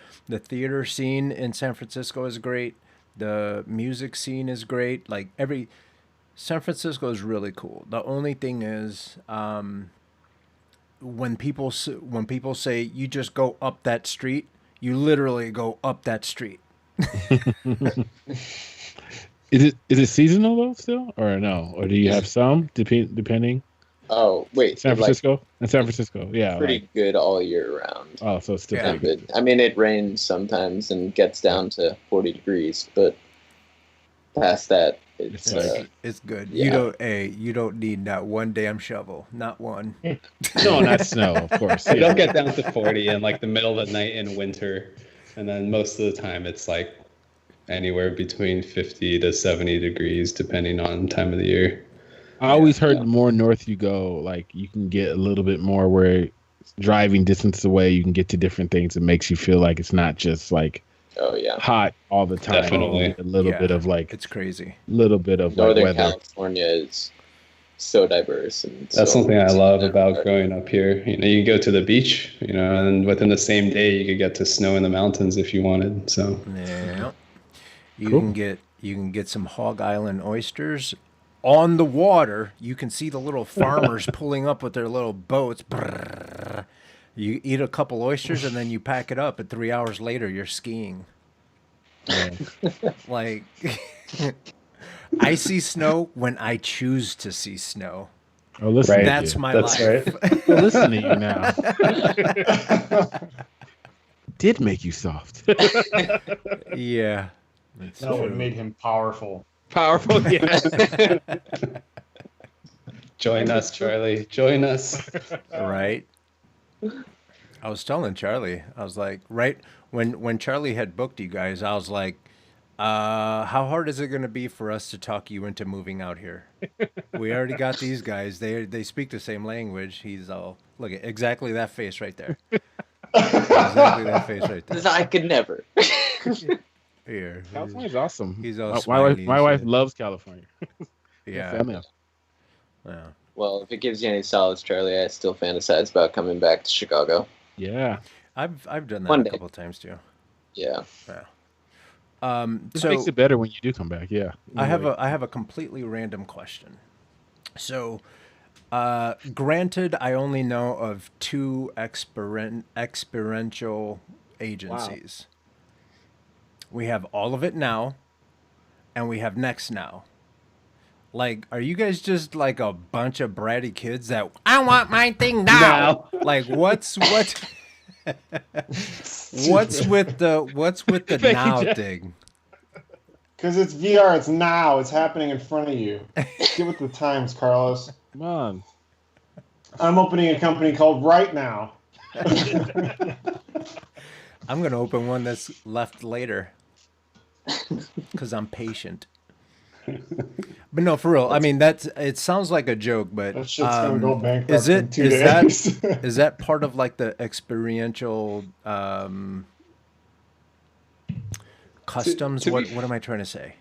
scene in San Francisco is great. The music scene is great. Like San Francisco is really cool. The only thing is, when people say you just go up that street, you literally go up that street. Is it seasonal though still, or no? Or do you have some depending? Oh, wait. San like, Francisco? In San Francisco, yeah. pretty good all year round. Oh, so it's still Yeah. pretty good. But, I mean, it rains sometimes and gets down to 40 degrees, but past that, it's It's good. Yeah. You don't need not one damn shovel, not one. No, not snow, of course. You Yeah. don't get down to 40 in like the middle of the night in winter, and then most of the time it's like anywhere between 50 to 70 degrees depending on time of the year. I always heard the more north you go, like you can get a little bit more where driving distance away, you can get to different things. It makes you feel like it's not just like oh yeah. hot all the time. Definitely. A little Yeah, bit of like It's crazy. little bit of like Northern weather. California is so diverse and That's so something I amazing love in that about regard. growing up here. You can go to the beach, and within the same day you could get to snow in the mountains if you wanted. So Yeah. You Cool. can get some Hog Island oysters on the water. You can see the little farmers pulling up with their little boats. Brrr. You eat a couple oysters and then you pack it up, and 3 hours later you're skiing. Yeah. Like I see snow when I choose to see snow. Oh, listen. Right. to That's you. my That's life. Oh, listen to you now. Did make you soft. Yeah. That's No, it true. made him powerful. Powerful. Yeah. join us, Charlie. Join us. Right. I was telling Charlie, I was like, right when Charlie had booked you guys, I was like, how hard is it going to be for us to talk you into moving out here? We already got these guys. They speak the same language. He's all, look at exactly that face right there. Exactly that face right there. Because I could never. Here. California's awesome. He's all my smiley wife. My and wife shit. loves California. Yeah. Family. Yeah. Well, if it gives you any solace, Charlie, I still fantasize about coming back to Chicago. Yeah. I've done that One a day. couple of times too. Yeah. It So makes it better when you do come back. Yeah. I have a completely random question. So, granted, I only know of two experiential agencies. We have All of It Now, and we have Next Now. Like, are you guys just like a bunch of bratty kids that I want my thing now? Like, what's with the now thing? Because it's VR, it's now, it's happening in front of you. Get with the times, Carlos. Come on. I'm opening a company called Right Now. I'm gonna open one that's left later because I'm patient. But no, for real. I mean, it sounds like a joke, but That shit's gonna go bankrupt is in it 2 is days. that is that part of like the experiential customs? to be- What am I trying to say?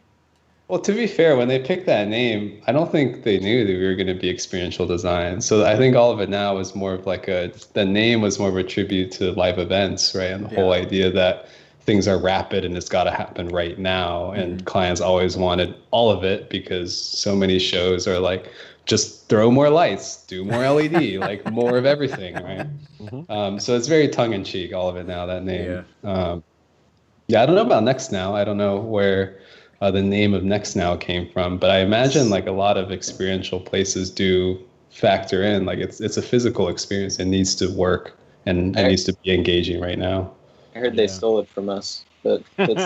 Well, to be fair, when they picked that name, I don't think they knew that we were going to be experiential design. So I think All of It Now was more of like the name was more of a tribute to live events, right? And the whole idea that things are rapid and it's got to happen right now. And clients always wanted all of it because so many shows are like, just throw more lights, do more LED, like more of everything, right? So it's very tongue in cheek, All of It Now, that name. Yeah, I don't know about Next Now. I don't know where the name of Next Now came from, but I imagine like a lot of experiential places do factor in, like it's a physical experience. It needs to work and it needs to be engaging right now. I heard they stole it from us. but that's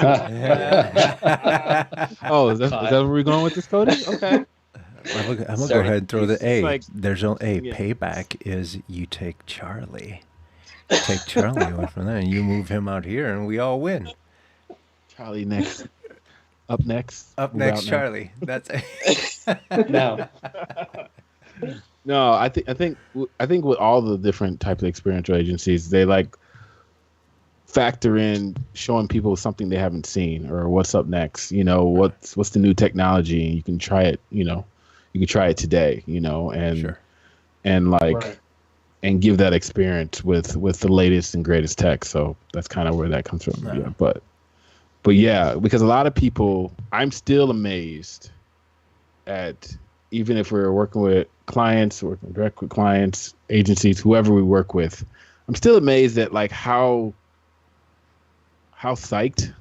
Oh, is that where we're going with this, Cody? Okay. I'm gonna go Sorry. ahead and throw the It's A. like- There's no A. Yeah. Payback is you take Charlie. Take Charlie away from there, and you move him out here, and we all win. Charlie next. Up next. Up Move next, out Charlie. That's No. No, I think with all the different types of experiential agencies, they like factor in showing people something they haven't seen or what's up next. You know, what's the new technology, and you can try it. You know, you can try it today. You know, and Sure. and like Right. and give that experience with the latest and greatest tech. So that's kind of where that comes from. Yeah. Yeah, but yeah, because a lot of people, I'm still amazed at, even if we're working with clients, working direct with clients, agencies, whoever we work with, I'm still amazed at like how psyched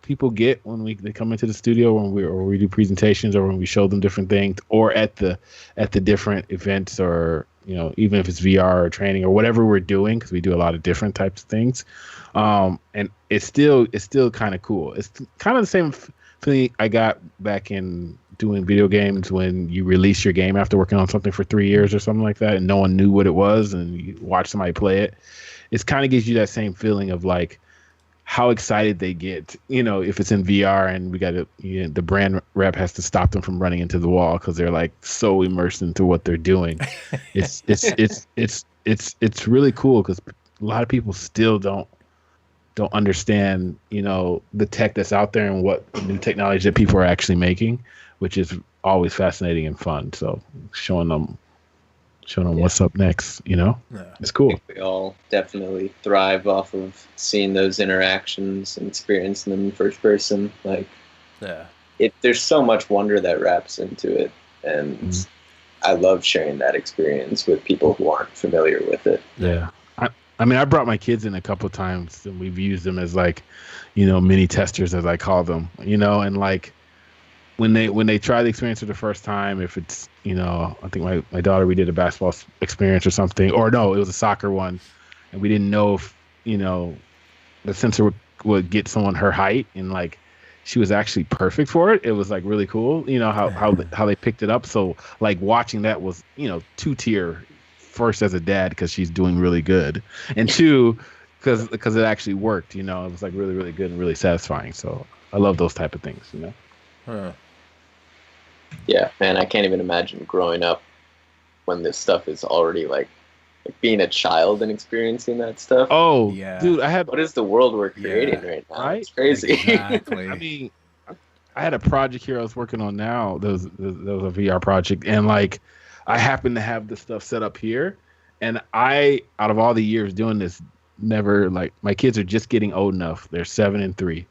people get when they come into the studio, when we do presentations, or when we show them different things, or at the different events, or you know, even if it's VR or training or whatever we're doing, because we do a lot of different types of things. And it's still kind of cool. It's kind of the same feeling I got back in doing video games when you release your game after working on something for 3 years or something like that, and no one knew what it was, and you watch somebody play it. It kind of gives you that same feeling of like how excited they get, you know, if it's in VR and we got to, you know, the brand rep has to stop them from running into the wall because they're like so immersed into what they're doing. It's really cool because a lot of people still don't understand, you know, the tech that's out there and what new technology that people are actually making, which is always fascinating and fun. So showing them what's up next, you know, it's cool. We all definitely thrive off of seeing those interactions and experiencing them in first person. Like, there's so much wonder that wraps into it, and I love sharing that experience with people who aren't familiar with it. Yeah. I mean, I brought my kids in a couple of times, and we've used them as like, you know, mini testers, as I call them, you know, and like when they try the experience for the first time, if it's, you know, I think my daughter, we did a basketball experience or something, or no, it was a soccer one, and we didn't know if, you know, the sensor would get someone her height, and like she was actually perfect for it. It was like really cool, you know, how they picked it up. So like watching that was, you know, 2-tier. First as a dad because she's doing really good, and 2 because it actually worked. You know, it was like really, really good and really satisfying. So I love those type of things. You know. Yeah, man, I can't even imagine growing up when this stuff is already like being a child and experiencing that stuff. Oh, yeah, dude, what is the world we're creating right now? Right? It's crazy. Exactly. I mean, I had a project here I was working on now. There was a VR project, and like I happen to have this stuff set up here, and I, out of all the years doing this, never, like, my kids are just getting old enough. They're 7 and 3.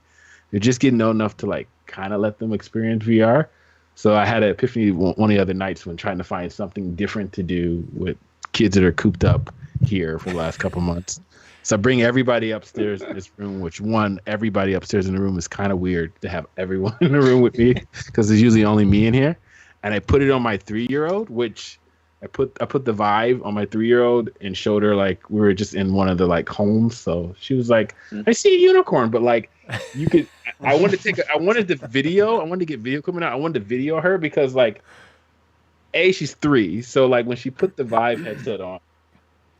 They're just getting old enough to like kind of let them experience VR. So I had an epiphany one of the other nights when trying to find something different to do with kids that are cooped up here for the last couple months. So I bring everybody upstairs in this room, which everybody upstairs in the room is kind of weird to have everyone in the room with me because there's usually only me in here. And I put it on my 3-year-old, which I put the Vive on my 3-year-old and showed her, like, we were just in one of the like homes. So she was like, I see a unicorn, but like you could, I wanted to get video equipment out. I wanted to video her because like, she's 3. So like when she put the Vive headset on,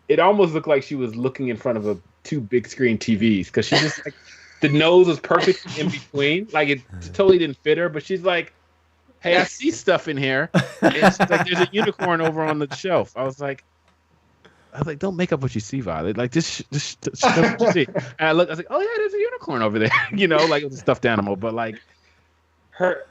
it almost looked like she was looking in front of 2 big screen TVs. Cause she just like, the nose was perfect in between. Like it totally didn't fit her, but she's like, hey, I see stuff in here. And she's like, there's a unicorn over on the shelf. I was like, don't make up what you see, Violet. Like, just what you see. And I was like, oh yeah, there's a unicorn over there. You know, like it was a stuffed animal. But like, her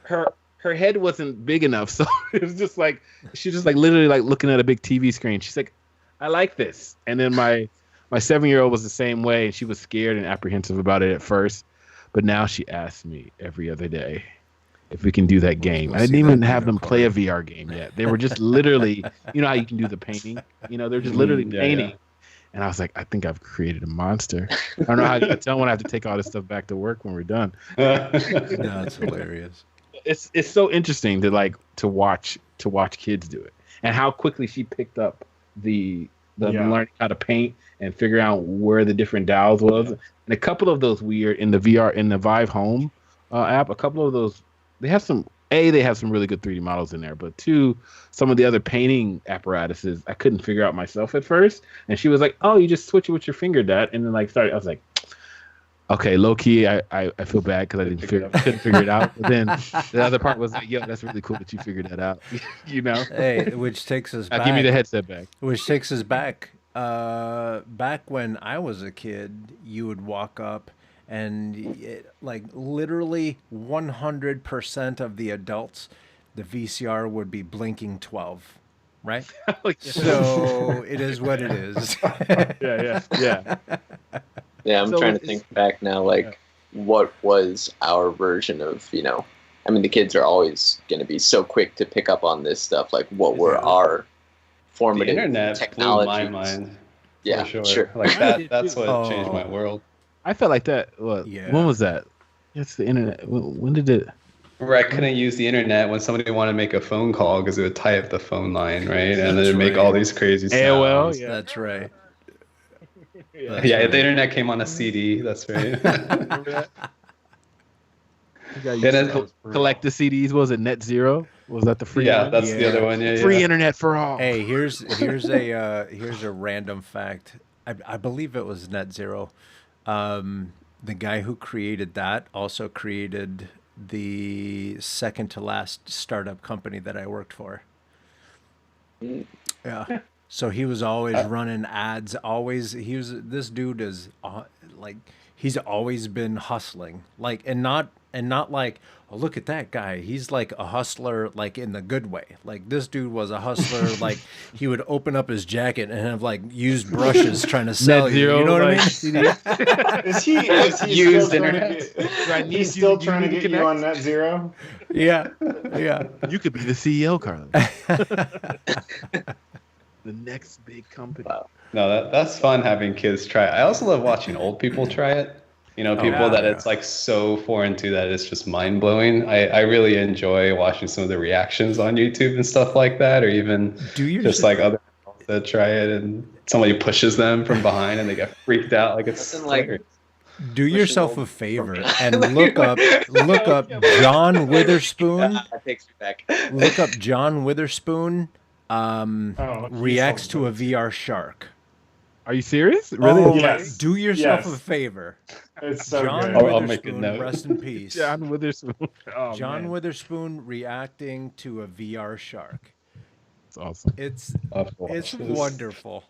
head wasn't big enough, so it was just like she was just like literally like looking at a big TV screen. She's like, I like this. And then my 7-year-old was the same way, and she was scared and apprehensive about it at first, but now she asks me every other day if we can do that game. I didn't even have them play a VR game yet. They were just literally, you know how you can do the painting? You know, they're just literally painting. Yeah. And I was like, I think I've created a monster. I don't know how to tell when I have to take all this stuff back to work when we're done. That's hilarious. It's so interesting to watch kids do it, and how quickly she picked up the Yeah. learning how to paint and figure out where the different dials was. And a couple of those weird in the VR in the Vive Home app. A couple of those they have some. They have some really good 3D models in there, but two, some of the other painting apparatuses I couldn't figure out myself at first. And she was like, "Oh, you just switch it with your finger, Dad." And then like started, I was like, "Okay, low key, I feel bad because I couldn't figure it out." But then the other part was like, "Yo, that's really cool that you figured that out." You know? Hey, which takes us Now back. give me the headset back. Which takes us back. Back when I was a kid, you would walk up and like literally 100% of the adults, the VCR would be blinking 12, right? So it is what it is. Yeah. Yeah, I'm So trying to it's- think back now, like, what was our version of, I mean, the kids are always going to be so quick to pick up on this stuff. Like, what were our The formative internet blew technologies? my mind. Yeah, for sure. sure. Like that's what changed my Oh. world. I felt like that. What? Yeah. When was that? It's the internet. When did it? Where I couldn't use the internet when somebody wanted to make a phone call because it would tie up the phone line, right? And then That's it'd make right. all these crazy sounds. AOL. Yeah. That's right. Yeah, right. the internet came on a CD. That's right. Remember that? You got Yeah, that's- used to collect the CDs. Was it Net Zero? Was that the free yeah, one? that's the Yeah. other one. Yeah, Free yeah. internet for all. Hey, here's a random fact. I believe it was Net Zero. The guy who created that also created the second to last startup company that I worked for. Yeah. So he was always running ads. This dude is like he's always been hustling. Like and not like, oh, look at that guy. He's like a hustler, like in the good way. Like this dude was a hustler. Like he would open up his jacket and have like used brushes trying to sell Net you. Zero. You know what I mean? like, CD. Is he Used still trying internet. to Right, get, need he's still you- trying to you need get to you on connect? Net Zero? Yeah. Yeah. You could be the CEO, Carlos. The next big company. Wow. No, that's fun having kids try it. I also love watching old people try it. People yeah, that yeah. it's like so foreign to that it's just mind blowing. I really enjoy watching some of the reactions on YouTube and stuff like that, or even Do your just like other people that try it and somebody pushes them from behind and they get freaked out. Like it's Nothing like- hilarious. do yourself a old- favor and look up John Witherspoon. That takes me back. Look up John Witherspoon Oh, reacts to a VR shark. Are you serious? Really? Oh, Yes. do yourself Yes. a favor. It's so John good. I'll make a Witherspoon, note. rest in peace. John Witherspoon. Oh, John man. Witherspoon reacting to a VR shark. That's awesome. It's I'll have to watch it's this. wonderful.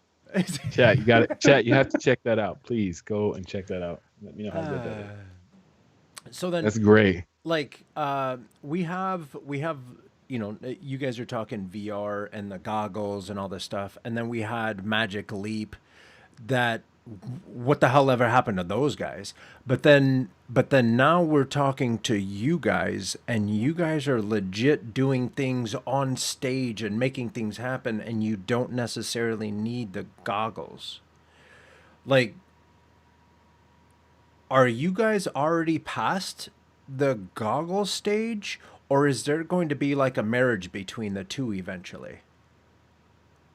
Chat, you got it. Chat, you have to check that out. Please go and check that out. Let me know how good that is. So then, That's great. like we have you guys are talking VR and the goggles and all this stuff, and then we had Magic Leap. That what the hell ever happened to those guys? But then now we're talking to you guys, and you guys are legit doing things on stage and making things happen, and you don't necessarily need the goggles. Like, are you guys already past the goggle stage, or is there going to be like a marriage between the two eventually?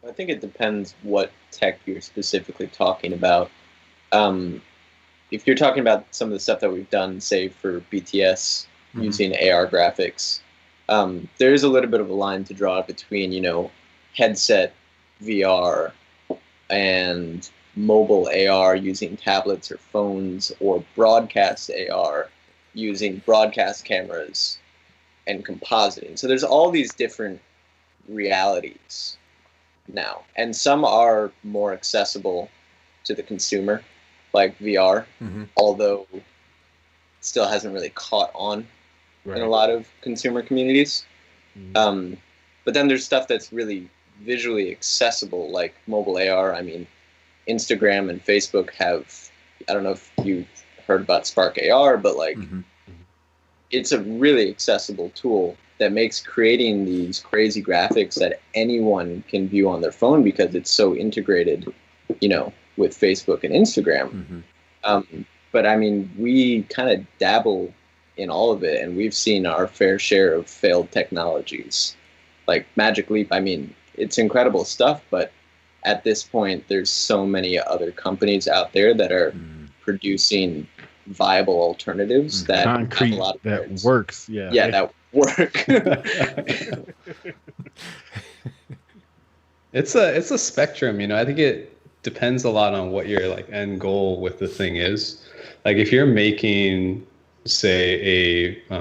I think it depends what tech you're specifically talking about. If you're talking about some of the stuff that we've done, say for BTS Mhm. using AR graphics, there is a little bit of a line to draw between, headset VR and mobile AR using tablets or phones, or broadcast AR using broadcast cameras and compositing. So there's all these different realities now, and some are more accessible to the consumer, like VR, Mhm. although it still hasn't really caught on in a lot of consumer communities. Mhm. But then there's stuff that's really visually accessible, like mobile AR. I mean, Instagram and Facebook have, I don't know if you've heard about Spark AR, but like Mhm. it's a really accessible tool that makes creating these crazy graphics that anyone can view on their phone because it's so integrated, with Facebook and Instagram. Mhm. But I mean, we kind of dabble in all of it, and we've seen our fair share of failed technologies. Like Magic Leap, I mean, it's incredible stuff, but at this point, there's so many other companies out there that are producing viable alternatives that concrete have a lot of that merits. works. Yeah. Yeah, that work. It's a spectrum, you know. I think it depends a lot on what your like end goal with the thing is. Like if you're making, say, a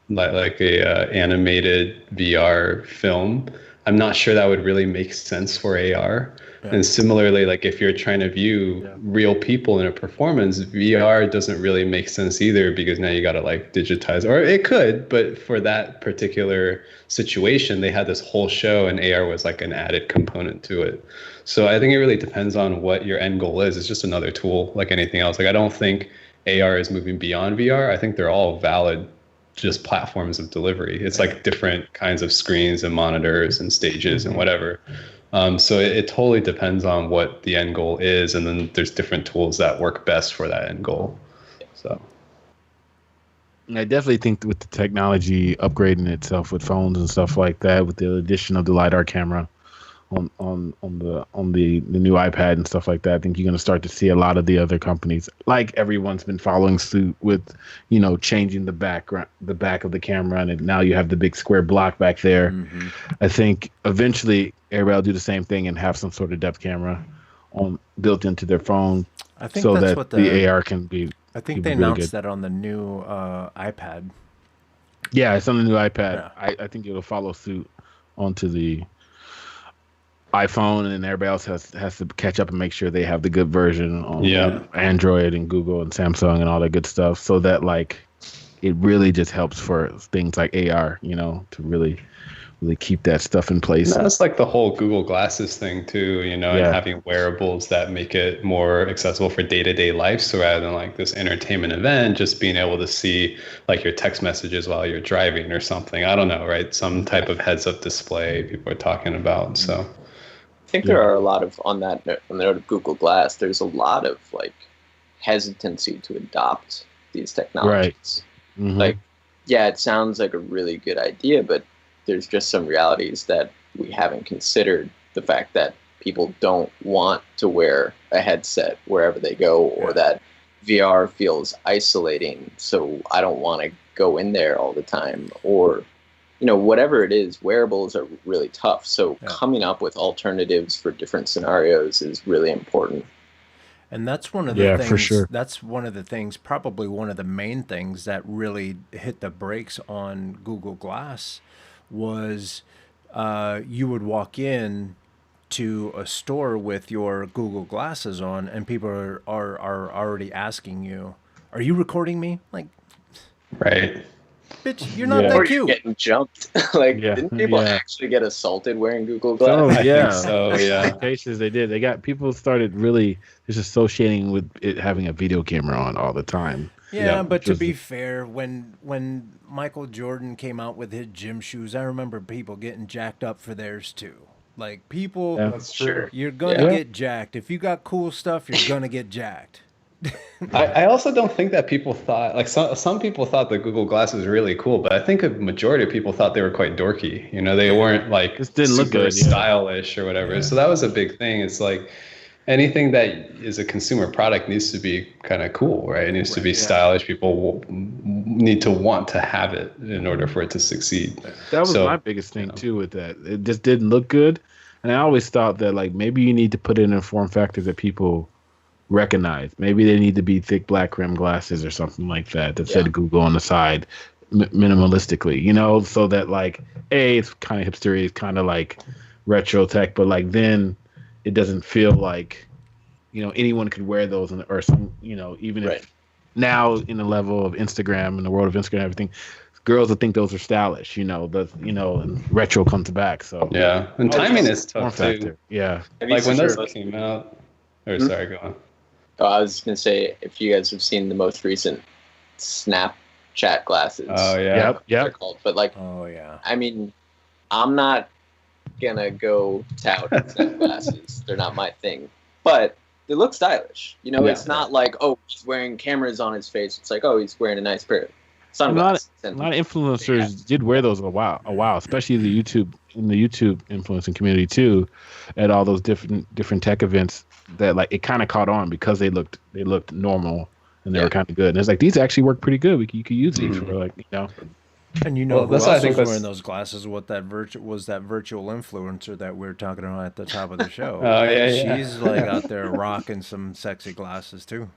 animated VR film, I'm not sure that would really make sense for AR. Yeah. And similarly, like if you're trying to view real people in a performance, VR doesn't really make sense either, because now you got to like digitize, or it could, but for that particular situation, they had this whole show and AR was like an added component to it. So I think it really depends on what your end goal is. It's just another tool like anything else. Like I don't think AR is moving beyond VR. I think they're all valid just platforms of delivery. It's like different kinds of screens and monitors and stages and whatever. So it totally depends on what the end goal is, and then there's different tools that work best for that end goal. So I definitely think with the technology upgrading itself with phones and stuff like that, with the addition of the LiDAR camera on the new iPad and stuff like that, I think you're going to start to see a lot of the other companies, like everyone's been following suit with, you know, changing the back of the camera, and now you have the big square block back there. I think eventually everybody will do the same thing and have some sort of depth camera built into their phone, I think so that's that what the AR can be. I think be they really announced good. that on the new iPad. Yeah, it's on the new iPad. Yeah. I think it'll follow suit onto the iPhone, and then everybody else has to catch up and make sure they have the good version on Android and Google and Samsung and all that good stuff, so that like it really just helps for things like AR, you know, to really keep that stuff in place. that's like the whole Google Glasses thing too, you know, and having wearables that make it more accessible for day-to-day life. So rather than like this entertainment event, just being able to see like your text messages while you're driving or something. I don't know, right? Some type of heads-up display people are talking about. So I think there are a lot of, on the note of Google Glass, there's a lot of like hesitancy to adopt these technologies. Right. Like, yeah, it sounds like a really good idea, but there's just some realities that we haven't considered. The fact that people don't want to wear a headset wherever they go, or that VR feels isolating, so I don't want to go in there all the time, or you know, whatever it is, wearables are really tough. So coming up with alternatives for different scenarios is really important. And that's one of the things. For sure. That's one of the things, probably one of the main things that really hit the brakes on Google Glass was you would walk in to a store with your Google Glasses on, and people are already asking you, "Are you recording me?" Like, right. bitch, you're not Or that you're cute. getting jumped. Like, didn't people actually get assaulted wearing Google Glass? Oh yeah, so yeah. Cases they did. They got people started really just associating with it having a video camera on all the time. Yeah, but to be fair, when Michael Jordan came out with his gym shoes, I remember people getting jacked up for theirs too. Like, people, That's true. you're gonna get jacked. If you got cool stuff, you're gonna get jacked. I also don't think that people thought, like some people thought the Google Glass was really cool, but I think a majority of people thought they were quite dorky. You know, they weren't like Just didn't look super good, stylish or whatever. So that was a big thing. It's like anything that is a consumer product needs to be kind of cool, right? It needs to be stylish. People need to want to have it in order for it to succeed. That was my biggest thing too with that. It just didn't look good. And I always thought that like maybe you need to put it in a form factor that people recognize. Maybe they need to be thick black rim glasses or something like that said Google on the side minimalistically, you know, so that like it's kind of hipstery, it's kind of like retro tech, but like then it doesn't feel like, you know, anyone could wear those or some, you know, even if now in the level of Instagram, in the world of Instagram, everything, girls would think those are stylish, you know, and retro comes back. So yeah, and timing is tough too. Yeah, like when those came out. Or sorry, go on. Oh, I was gonna say, if you guys have seen the most recent Snapchat glasses. Oh yeah, they're called. But like, I mean, I'm not gonna go tout Snap glasses. They're not my thing. But they look stylish. You know, it's not like, oh, he's wearing cameras on his face. It's like, oh, he's wearing a nice pair of sunglasses. A lot of influencers did wear those a while, especially the YouTube in the YouTube influencing community too, at all those different tech events that like it kind of caught on because they looked normal and they were kind of good. And it's like these actually work pretty good. You could use these for like And you know Well, who that's else why I think was wearing that's- those glasses? What that virtual influencer that we were talking about at the top of the show. Oh, yeah. She's like out there rocking some sexy glasses too.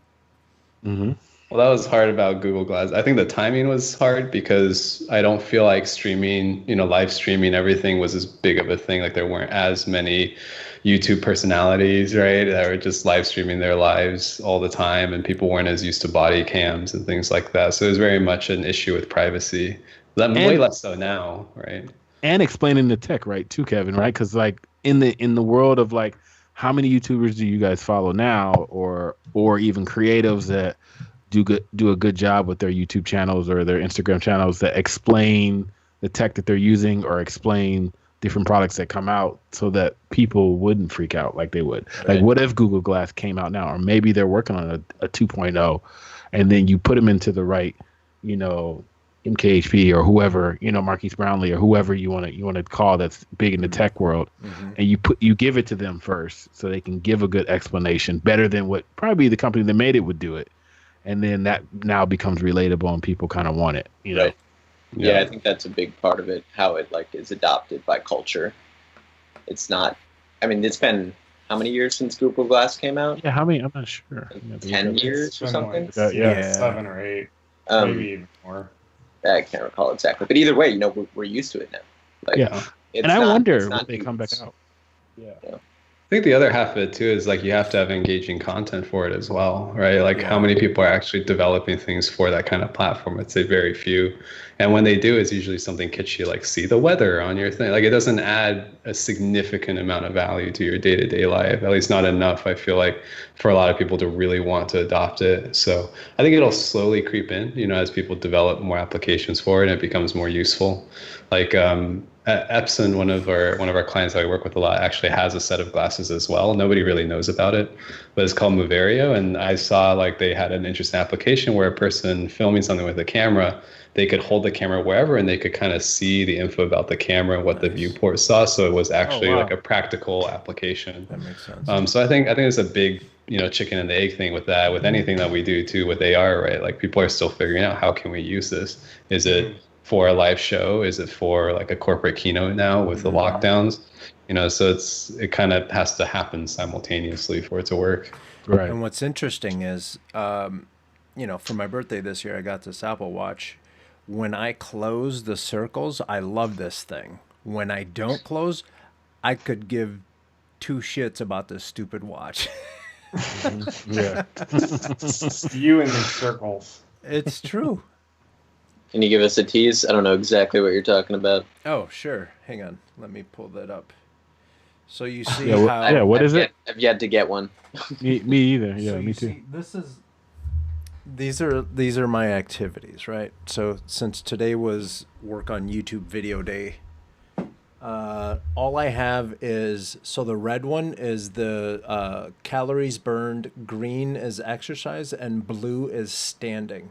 Mm-hmm. Well, that was hard about Google Glass. I think the timing was hard because I don't feel like streaming, live streaming everything was as big of a thing. Like there weren't as many YouTube personalities, right, that were just live streaming their lives all the time, and people weren't as used to body cams and things like that. So it was very much an issue with privacy. Way less so now, right? And explaining the tech, right, too, Kevin, right? Because like in the world of like, how many YouTubers do you guys follow now, or even creatives that do a good job with their YouTube channels or their Instagram channels that explain the tech that they're using or explain different products that come out so that people wouldn't freak out like they would. Right. Like, what if Google Glass came out now, or maybe they're working on a 2.0, and then you put them into the right, MKHP or whoever, Marquise Brownlee or whoever you want to call that's big in the tech world, and you give it to them first so they can give a good explanation, better than what probably the company that made it would do it, and then that now becomes relatable and people kind of want it, Right. Yeah, I think that's a big part of it, how it like is adopted by culture. It's not, it's been how many years since Google Glass came out? Yeah, how many? I'm not sure. 10 years or something? Yeah. 7 or 8, maybe even more. I can't recall exactly, but either way, we're used to it now. Like, Yeah. it's And I not- wonder it's when not they come back news. out. Yeah. I think the other half of it too is like you have to have engaging content for it as well, right? Like how many people are actually developing things for that kind of platform? I'd say very few. And when they do, it's usually something kitschy like see the weather on your thing. Like it doesn't add a significant amount of value to your day-to-day life, at least not enough, I feel like, for a lot of people to really want to adopt it. So I think it'll slowly creep in, as people develop more applications for it and it becomes more useful. Like Epson, one of our clients that I work with a lot, actually has a set of glasses as well. Nobody really knows about it, but it's called Moverio. And I saw like they had an interesting application where a person filming something with a camera, they could hold the camera wherever and they could kind of see the info about the camera and what the viewport saw. So it was actually like a practical application. That makes sense. So I think it's a big, chicken and the egg thing with that, with anything that we do too with AR, right? Like people are still figuring out how can we use this? Is it for a live show? Is it for like a corporate keynote now with the lockdowns? So it kind of has to happen simultaneously for it to work. Right. And what's interesting is, for my birthday this year, I got this Apple Watch. When I close the circles, I love this thing. When I don't close, I could give 2 shits about this stupid watch. Yeah. You in these circles. It's true. Can you give us a tease? I don't know exactly what you're talking about. Oh, sure. Hang on. Let me pull that up. So you see Yeah, how... what is it? I've yet to get one. Me either. Yeah, So me you too. see, these are my activities, right? So since today was work on YouTube video day, all I have is, so the red one is the calories burned, green is exercise, and blue is standing,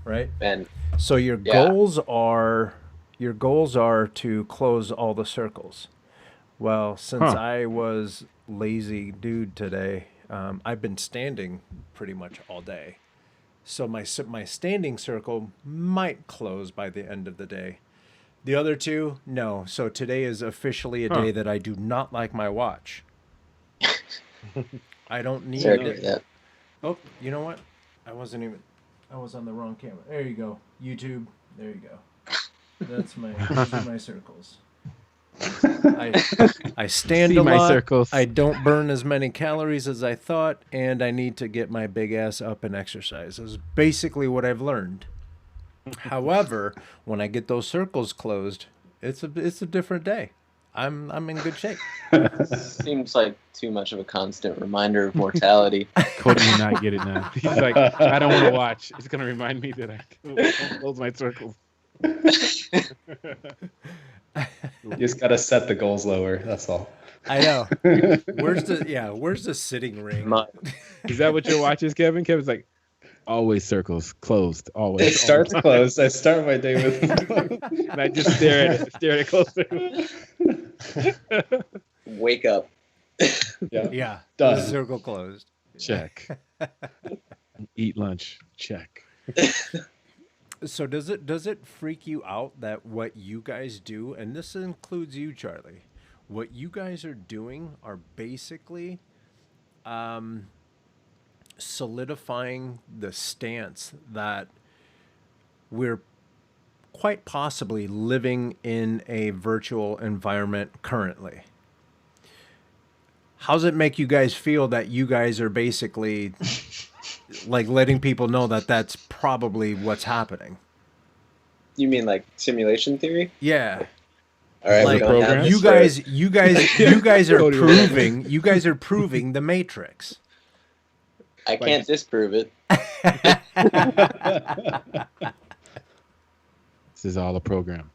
right? And So your goals are to close all the circles. Well, since I was lazy dude today, I've been standing pretty much all day. So my standing circle might close by the end of the day. The other two, no. So today is officially a day that I do not like my watch. I don't need sorry to hear it. that. Oh, you know what? I was on the wrong camera. There you go. YouTube. There you go. Those are my circles. I stand See a my lot. circles. I don't burn as many calories as I thought, and I need to get my big ass up and exercise. Is basically what I've learned. However, when I get those circles closed, it's a different day. I'm in good shape. Seems like too much of a constant reminder of mortality. Cody will not get it now. He's like, I don't want to watch. It's gonna remind me that I don't close my circles. You just got to set the goals lower. That's all. I know. Where's the sitting ring? My- Is that what your watch is, Kevin? Kevin's like, Always circles closed. It Always. starts closed. I start my day with. And I just stare at it closer. Wake up. Yeah. Yeah. Done. The circle closed. Check. Eat lunch. Check. So does it freak you out that what you guys do, and this includes you, Charlie, what you guys are doing are basically solidifying the stance that we're quite possibly living in a virtual environment currently. How's it make you guys feel that you guys are basically like letting people know that that's probably what's happening? You mean like simulation theory? Yeah. All right, we Like don't have this you guys are Totally proving the Matrix. I can't disprove it. This is all a program.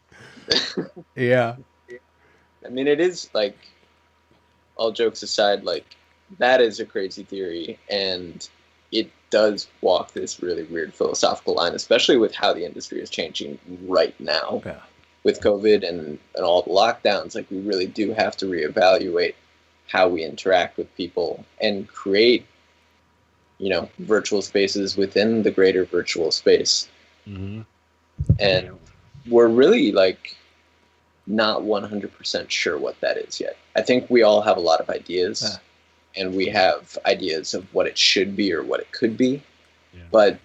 Yeah. I mean, it is like, all jokes aside, like that is a crazy theory, and it does walk this really weird philosophical line, especially with how the industry is changing right now. Yeah. With COVID and all the lockdowns. Like, we really do have to reevaluate how we interact with people and create, virtual spaces within the greater virtual space. Mm-hmm. And we're really like not 100% sure what that is yet. I think we all have a lot of ideas, and we have ideas of what it should be or what it could be, but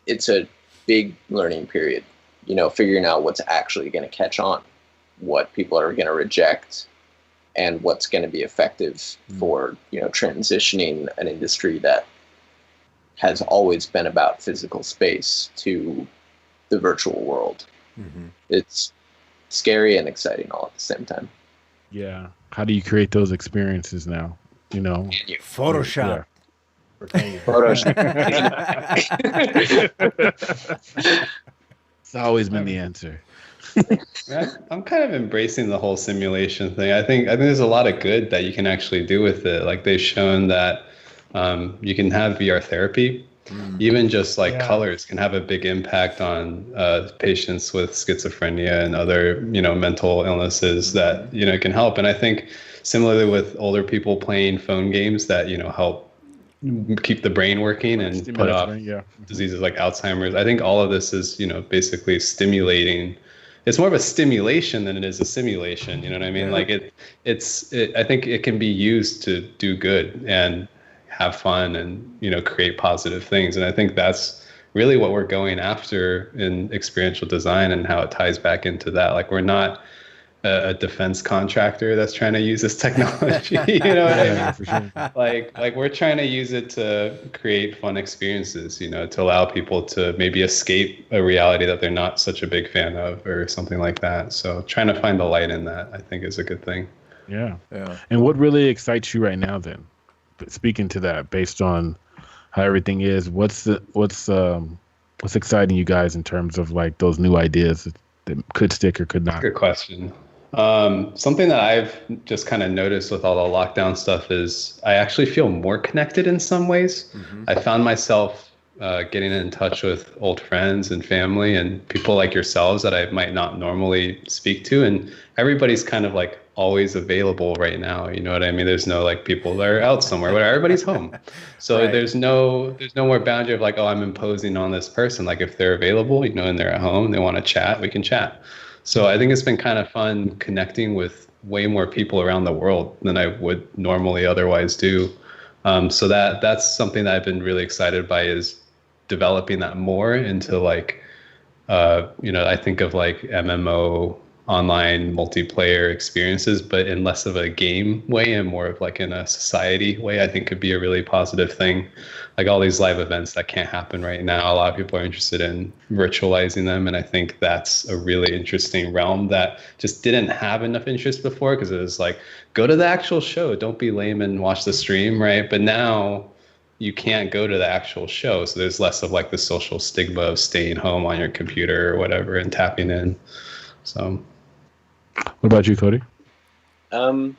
it's a big learning period, figuring out what's actually going to catch on, what people are going to reject, and what's going to be effective for, transitioning an industry that has always been about physical space to the virtual world. Mm-hmm. It's scary and exciting all at the same time. Yeah. How do you create those experiences now? Photoshop. It's always been the answer. I'm kind of embracing the whole simulation thing. I think there's a lot of good that you can actually do with it. Like, they've shown that you can have VR therapy. Even just colors can have a big impact on patients with schizophrenia and other, mental illnesses that, can help. And I think similarly with older people playing phone games that, help keep the brain working and put off diseases like Alzheimer's. I think all of this is, basically stimulating. It's more of a stimulation than it is a simulation. You know what I mean? Yeah. Like I think it can be used to do good and have fun and, create positive things. And I think that's really what we're going after in experiential design and how it ties back into that. Like, we're not a defense contractor that's trying to use this technology. You know what I mean? For sure. Like we're trying to use it to create fun experiences, to allow people to maybe escape a reality that they're not such a big fan of or something like that. So trying to find the light in that, I think, is a good thing. Yeah. Yeah. And what really excites you right now then? Speaking to that, based on how everything is, what's exciting you guys in terms of like those new ideas that could stick or could not? Good question. Something that I've just kind of noticed with all the lockdown stuff is I actually feel more connected in some ways. Mm-hmm. I found myself getting in touch with old friends and family and people like yourselves that I might not normally speak to. And everybody's kind of like always available right now. You know what I mean? There's no like people that are out somewhere, but everybody's home. So Right. there's no more boundary of like, oh, I'm imposing on this person. Like, if they're available, and they're at home and they want to chat, we can chat. So I think it's been kind of fun connecting with way more people around the world than I would normally otherwise do. So that's something that I've been really excited by, is developing that more into like, I think of like MMO online multiplayer experiences, but in less of a game way and more of like in a society way. I think could be a really positive thing. Like all these live events that can't happen right now, a lot of people are interested in virtualizing them. And I think that's a really interesting realm that just didn't have enough interest before, because it was like, go to the actual show, don't be lame and watch the stream, right? But now you can't go to the actual show. So there's less of like the social stigma of staying home on your computer or whatever and tapping in. So What about you, Cody? I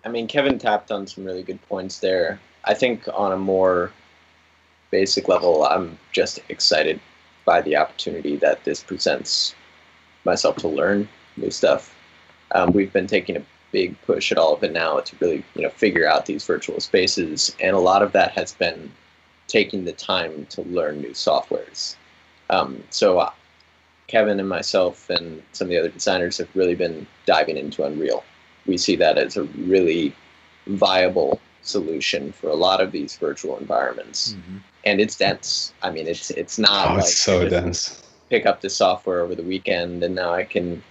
mean, Kevin tapped on some really good points there. I think on a more basic level, I'm just excited by the opportunity that this presents myself to learn new stuff. We've been taking a big push at all of it now to really, figure out these virtual spaces, and a lot of that has been taking the time to learn new softwares. So Kevin and myself and some of the other designers have really been diving into Unreal. We see that as a really viable solution for a lot of these virtual environments. Mm-hmm. And it's dense. I mean, it's not it's so dense. Pick up the software over the weekend and now I can,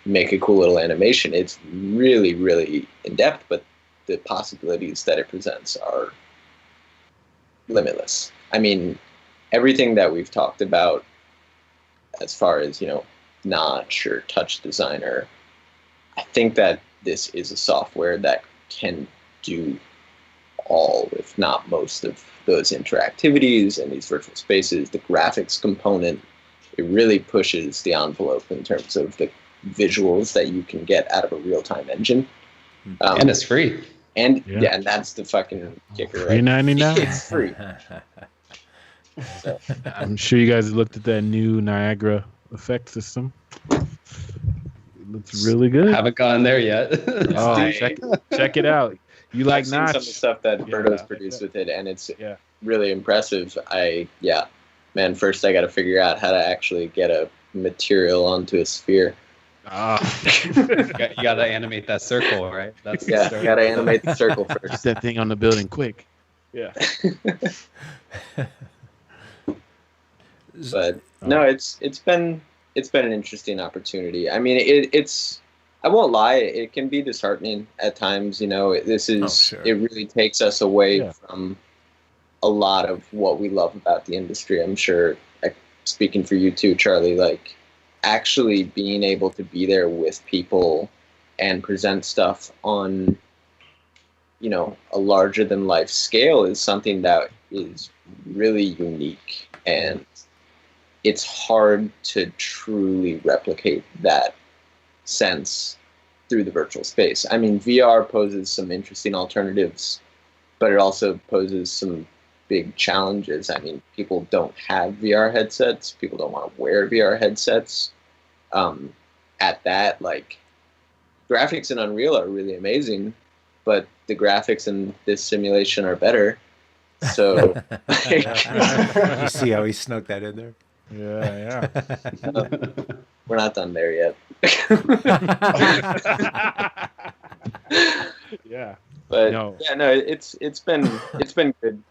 make a cool little animation. It's really, really in depth, but the possibilities that it presents are limitless. I mean, everything that we've talked about as far as, notch or touch designer, I think that this is a software that can do all, if not most, of those interactivities and these virtual spaces. The graphics component, it really pushes the envelope in terms of the visuals that you can get out of a real-time engine. And it's free. And and that's the fucking kicker, right? $3.99. It's free. So. I'm sure you guys looked at that new Niagara effect system. It looks really good. Haven't gone there yet. Check it out. You like I've Notch? seen some of the stuff that Berto's produced with it, and it's really impressive. Man, first I got to figure out how to actually get a material onto a sphere. You got to animate that circle, right? You got to animate the circle first. Get that thing on the building quick. Yeah. But no, it's been an interesting opportunity. I mean, it's I won't lie, it can be disheartening at times. This is it really takes us away from a lot of what we love about the industry. I'm sure, speaking for you too, Charlie, like actually being able to be there with people and present stuff on, a larger than life scale is something that is really unique, and it's hard to truly replicate that sense through the virtual space. I mean, VR poses some interesting alternatives, but it also poses some big challenges. I mean, people don't have VR headsets. People don't want to wear VR headsets. At that, like, graphics in Unreal are really amazing, but the graphics in this simulation are better. So you see how he snuck that in there? Yeah. We're not done there yet. Yeah. But it's been good.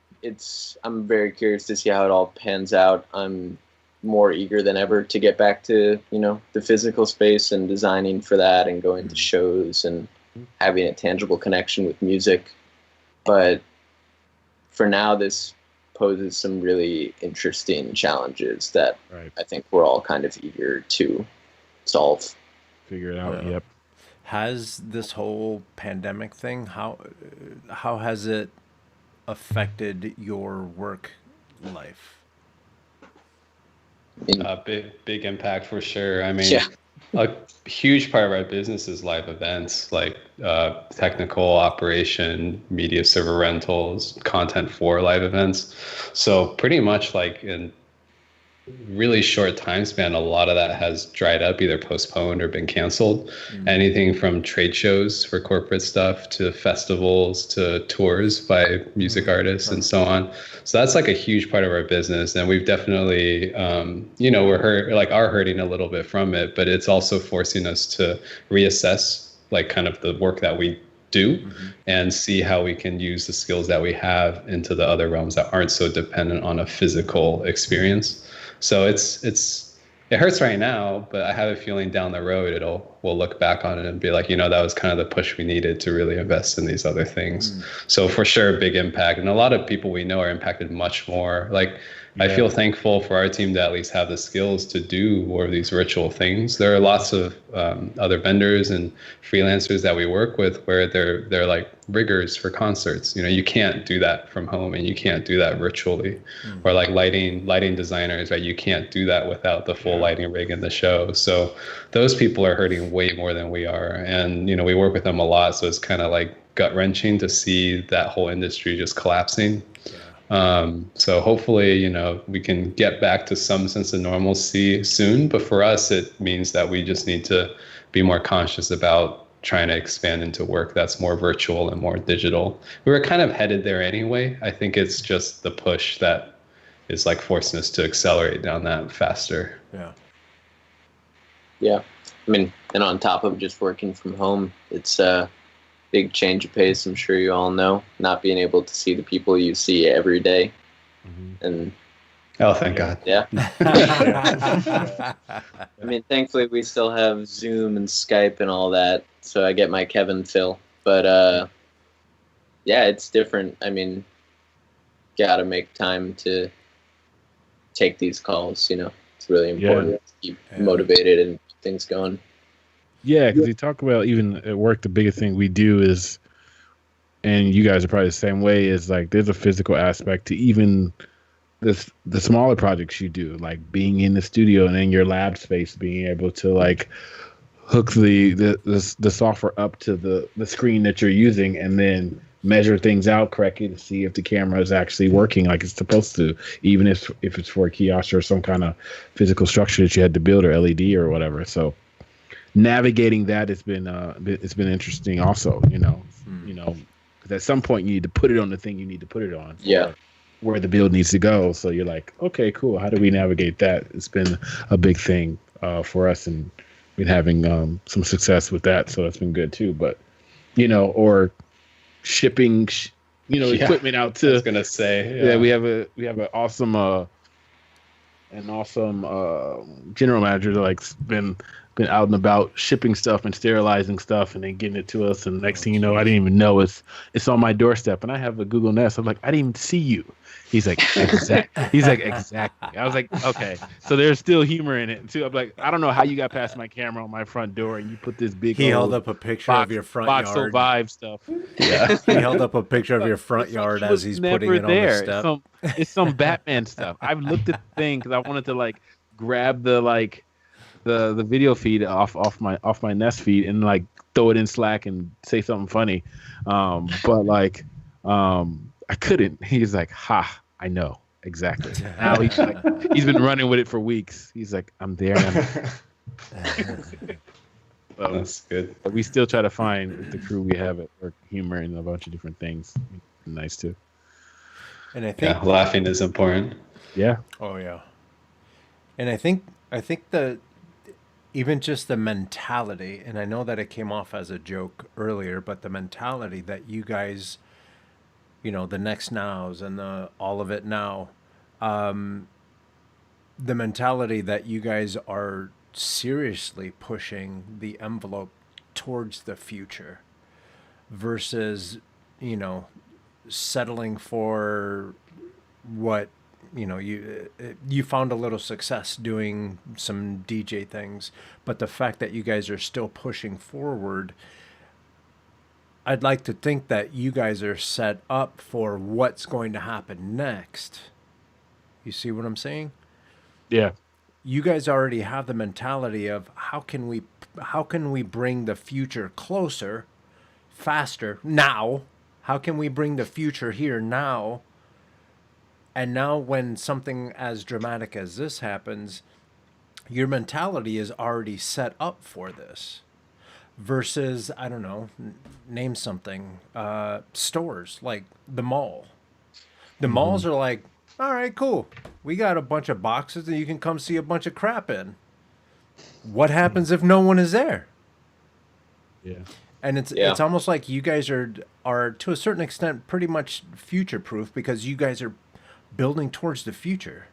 I'm very curious to see how it all pans out. I'm more eager than ever to get back to, the physical space and designing for that and going to shows and having a tangible connection with music. But for now, this poses some really interesting challenges that I think we're all kind of eager to solve. Figure it out. Yep. Has this whole pandemic thing, how has it affected your work life? Big impact for sure. I mean, a huge part of our business is live events, like technical operation, media server rentals, content for live events. So pretty much like in really short time span, a lot of that has dried up, either postponed or been canceled. Anything from trade shows for corporate stuff to festivals to tours by music artists and so on. So that's like a huge part of our business, and we've definitely are hurting a little bit from it, but it's also forcing us to reassess like kind of the work that we do and see how we can use the skills that we have into the other realms that aren't so dependent on a physical experience. So it hurts right now, but I have a feeling down the road we'll look back on it and be like, that was kind of the push we needed to really invest in these other things. So for sure, big impact. And a lot of people we know are impacted much more. Like, I feel thankful for our team to at least have the skills to do more of these virtual things. There are lots of other vendors and freelancers that we work with where they're like riggers for concerts. You can't do that from home, and you can't do that virtually. Or like lighting designers, right? You can't do that without the full lighting rig in the show. So those people are hurting way more than we are. And, we work with them a lot. So it's kind of like gut wrenching to see that whole industry just collapsing. So hopefully, we can get back to some sense of normalcy soon. But for us, it means that we just need to be more conscious about trying to expand into work that's more virtual and more digital. We were kind of headed there anyway. I think it's just the push that is like forcing us to accelerate down that faster. Yeah. Yeah. I mean, and on top of just working from home, it's a big change of pace. I'm sure you all know, not being able to see the people you see every day. Mhm. And Oh, thank God. yeah. I mean, thankfully we still have Zoom and Skype and all that, so I get my Kevin fill. But yeah, it's different. I mean, gotta make time to take these calls. It's really important to keep motivated and keep things going. Yeah, because you talk about even at work, the biggest thing we do is, and you guys are probably the same way, is like there's a physical aspect to even the smaller projects you do, like being in the studio and in your lab space, being able to like hook the software up to the screen that you're using and then measure things out correctly to see if the camera is actually working like it's supposed to, even if it's for a kiosk or some kind of physical structure that you had to build or LED or whatever. So navigating that has been it's been interesting also, because at some point you need to put it on the thing you need to put it on. Yeah. Where the build needs to go. So you're like, okay, cool. How do we navigate that? It's been a big thing for us, and been having some success with that. So that's been good too. But or shipping, equipment out to. I was gonna say, yeah, we have an awesome general manager that like been out and about shipping stuff and sterilizing stuff and then getting it to us. And next thing you know, I didn't even know it's on my doorstep. And I have a Google Nest. I'm like, I didn't even see you. He's like, exactly. He's like, exactly. I was like, okay. So there's still humor in it too. I'm like, I don't know how you got past my camera on my front door and you put this big. He held up a picture of your front box yard. Vibe stuff. Yeah. He held up a picture of your front yard as he's putting it on the step. It's some Batman stuff. I've looked at the thing because I wanted to like grab the video feed off my Nest feed and like throw it in Slack and say something funny, but like I couldn't. He's like, "Ha, I know exactly." Now he's been running with it for weeks. He's like, "I'm there." So, that's good. but we still try to find with the crew we have at work humor and a bunch of different things. Nice too. And I think laughing is important. Yeah. Oh yeah. And I think the even just the mentality, and I know that it came off as a joke earlier, but the mentality that you guys, the next nows and all of it now, the mentality that you guys are seriously pushing the envelope towards the future versus, settling for what you found a little success doing some DJ things, but the fact that you guys are still pushing forward, I'd like to think that you guys are set up for what's going to happen next. You see what I'm saying? Yeah. You guys already have the mentality of how can we bring the future closer, faster now? How can we bring the future here now? And now when something as dramatic as this happens, your mentality is already set up for this. Versus, I don't know, name something, stores like the mall. The malls are like, all right, cool. We got a bunch of boxes that you can come see a bunch of crap in. What happens if no one is there? Yeah. And it's almost like you guys are to a certain extent pretty much future proof because you guys are building towards the future.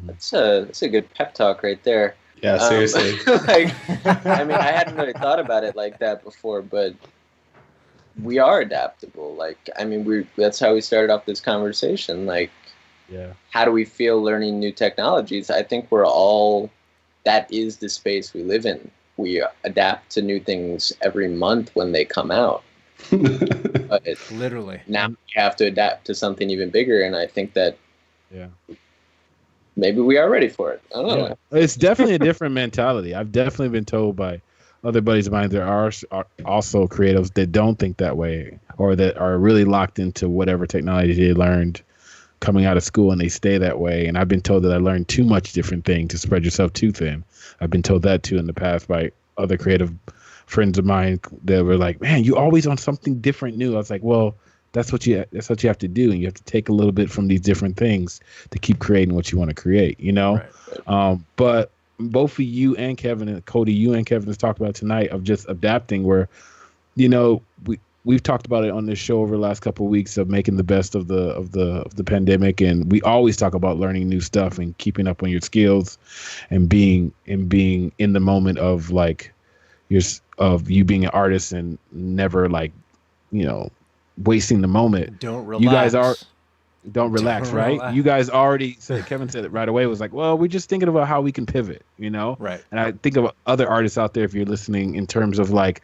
That's a good pep talk right there. Yeah, seriously. I I hadn't really thought about it like that before, but we are adaptable. That's how we started off this conversation. How do we feel learning new technologies? I think that is the space we live in. We adapt to new things every month when they come out. But Literally. Now we have to adapt to something even bigger, and I think that maybe we are ready for it. I don't know. It's definitely a different mentality. I've definitely been told by other buddies of mine there are also creatives that don't think that way or that are really locked into whatever technology they learned coming out of school, and they stay that way. And I've been told that I learned too much different things to spread yourself too thin. I've been told that too in the past by other creative friends of mine that were like, man, you always on something different new. I was like, well, that's what you have to do. And you have to take a little bit from these different things to keep creating what you want to create, you know? Right. But both of you and Kevin and Cody, you and Kevin has talked about tonight of just adapting where, you know, we've talked about it on this show over the last couple of weeks of making the best of the pandemic, and we always talk about learning new stuff and keeping up on your skills and being in the moment of like you being an artist and never like, you know, wasting the moment. Don't relax. You guys don't relax, right? Relax. You guys already said, Kevin said it right away, was like, well, we're just thinking about how we can pivot, you know? Right. And I think of other artists out there, if you're listening, in terms of like,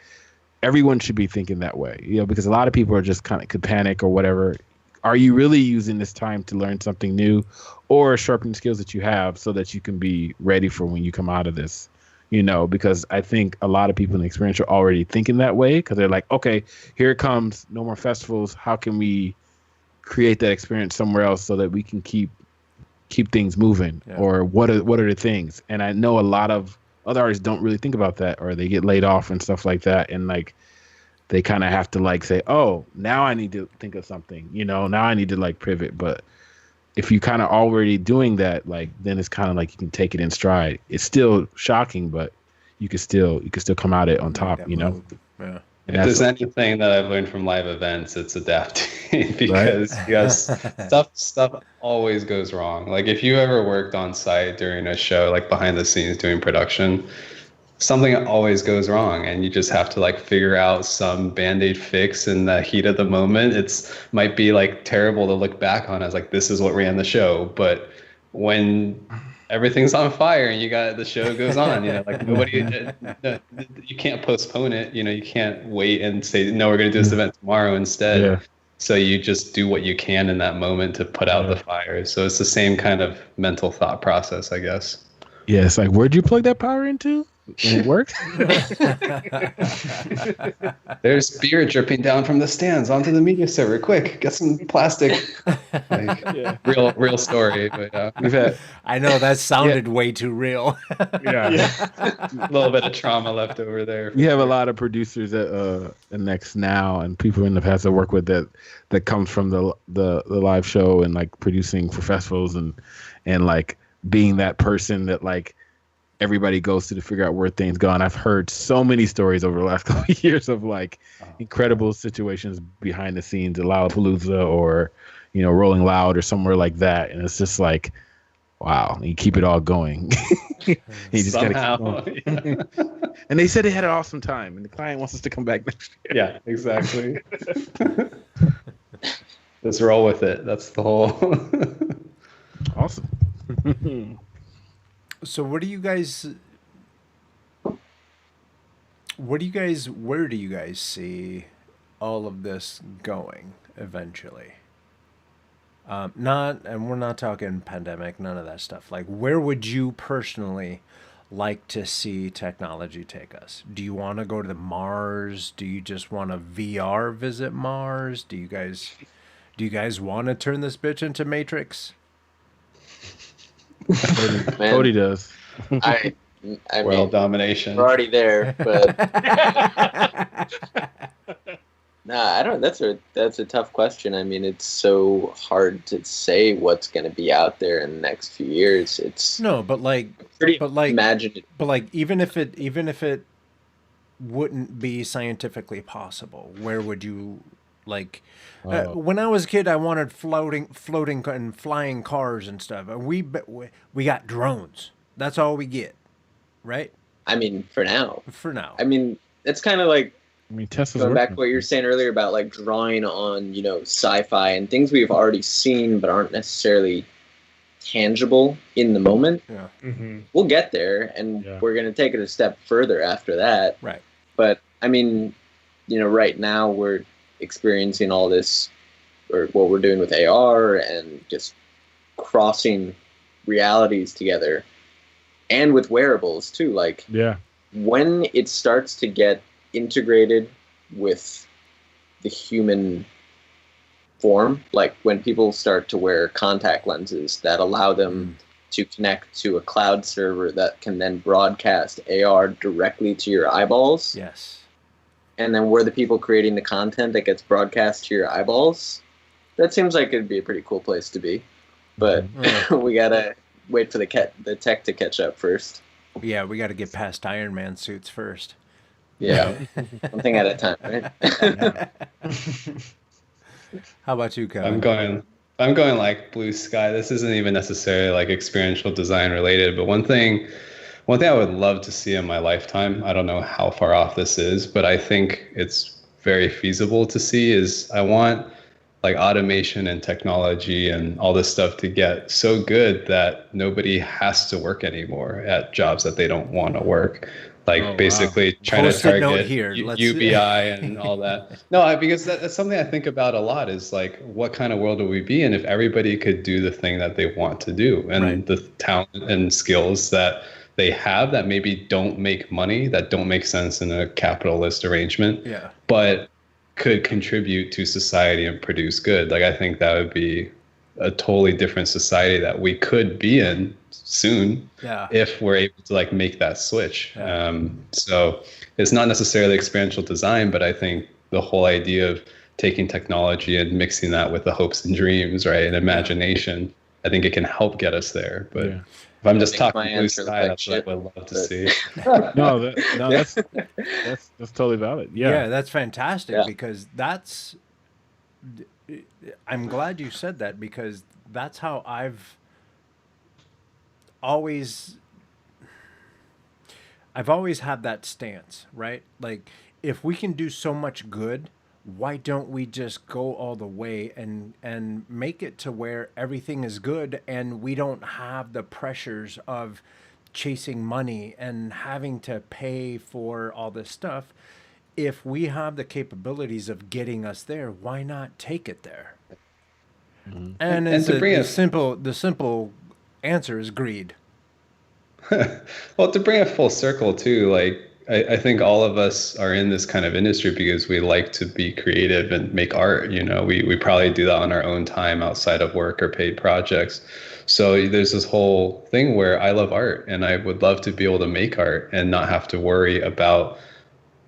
everyone should be thinking that way, you know, because a lot of people are just kind of could panic or whatever. Are you really using this time to learn something new or sharpen the skills that you have so that you can be ready for when you come out of this, you know? Because I think a lot of people in the experiential are already thinking that way because they're like, okay, here it comes. No more festivals. How can we create that experience somewhere else so that we can keep things moving? Yeah. Or what are the things? And I know a lot of other artists don't really think about that, or they get laid off and stuff like that. And like, they kind of have to like say, oh, now I need to think of something, you know, now I need to like pivot. But if you kind of already doing that, like, then it's kind of like you can take it in stride. It's still shocking, but you can still come out it on top, you know? Yeah. If there's anything that I've learned from live events, it's adapting because right? Yes, stuff always goes wrong. Like if you ever worked on site during a show, like behind the scenes doing production, something always goes wrong, and you just have to like figure out some band-aid fix in the heat of the moment. It's might be like terrible to look back on as like this is what ran the show, but when everything's on fire and you got the show goes on, you know, like nobody, you can't postpone it, you know, you can't wait and say, no, we're going to do this event tomorrow instead. Yeah. So you just do what you can in that moment to put out the fire. So it's the same kind of mental thought process, I guess. Yeah. It's like, where'd you plug that power into? And it works. There's beer dripping down from the stands onto the media server. Quick, get some plastic. Like, real story. But we've had. I know that sounded way too real. A little bit of trauma left over there. We have a lot of producers at Next now, and people in the past I work with that comes from the live show and like producing for festivals and like being that person that like everybody goes to figure out where things go. And I've heard so many stories over the last couple of years of like incredible situations behind the scenes at Lollapalooza or, you know, Rolling Loud or somewhere like that. And it's just like, wow, you keep it all going. You just somehow. Gotta keep going. And they said they had an awesome time and the client wants us to come back next year. Yeah, exactly. Let's roll with it. That's the whole. Awesome. So where do you guys see all of this going eventually? We're not talking pandemic, none of that stuff. Like, where would you personally like to see technology take us? Do you want to go to the Mars? Do you just want to VR visit Mars? Do you guys want to turn this bitch into Matrix? Cody does. I World domination. We're already there, but I don't. That's a tough question. I mean, it's so hard to say what's going to be out there in the next few years. It's imaginative. But like, even if it wouldn't be scientifically possible, where would you like? When I was a kid, I wanted floating and flying cars and stuff. We got drones. That's all we get, right? I mean, for now. I mean, it's kind of like. I mean, Tesla's going back to what you were saying earlier about like drawing on, you know, sci-fi and things we've already seen but aren't necessarily tangible in the moment. Yeah. Mm-hmm. We'll get there, and we're going to take it a step further after that. Right. But I mean, you know, right now we're experiencing all this, or what we're doing with AR and just crossing realities together, and with wearables too. Like, when it starts to get integrated with the human form. Like when people start to wear contact lenses that allow them to connect to a cloud server that can then broadcast AR directly to your eyeballs. Yes. And then we're the people creating the content that gets broadcast to your eyeballs. That seems like it'd be a pretty cool place to be. But we gotta wait for the tech to catch up first. Yeah, we got to get past Iron Man suits first. Yeah, one thing at a time, right? How about you, Kevin? I'm going like blue sky. This isn't even necessarily like experiential design related, but one thing I would love to see in my lifetime, I don't know how far off this is, but I think it's very feasible to see, is I want like automation and technology and all this stuff to get so good that nobody has to work anymore at jobs that they don't want to work. Like basically trying to target UBI and all that. No, because that's something I think about a lot, is like, what kind of world would we be in if everybody could do the thing that they want to do, and the talent and skills that they have that maybe don't make money, that don't make sense in a capitalist arrangement, but could contribute to society and produce good. Like, I think that would be a totally different society that we could be in soon if we're able to like make that switch. So it's not necessarily experiential design, but I think the whole idea of taking technology and mixing that with the hopes and dreams, right, and imagination, I think it can help get us there. But if I'm just talking blue sky, that's what I would love to see. That's totally valid. Yeah, that's fantastic, because I'm glad you said that, because that's how I've always had that stance, right? Like, if we can do so much good, why don't we just go all the way and make it to where everything is good, and we don't have the pressures of chasing money and having to pay for all this stuff? If we have the capabilities of getting us there, why not take it there? And the simple answer is greed. Well, to bring it full circle too, like I think all of us are in this kind of industry because we like to be creative and make art. You know, we probably do that on our own time outside of work or paid projects. So there's this whole thing where I love art, and I would love to be able to make art and not have to worry about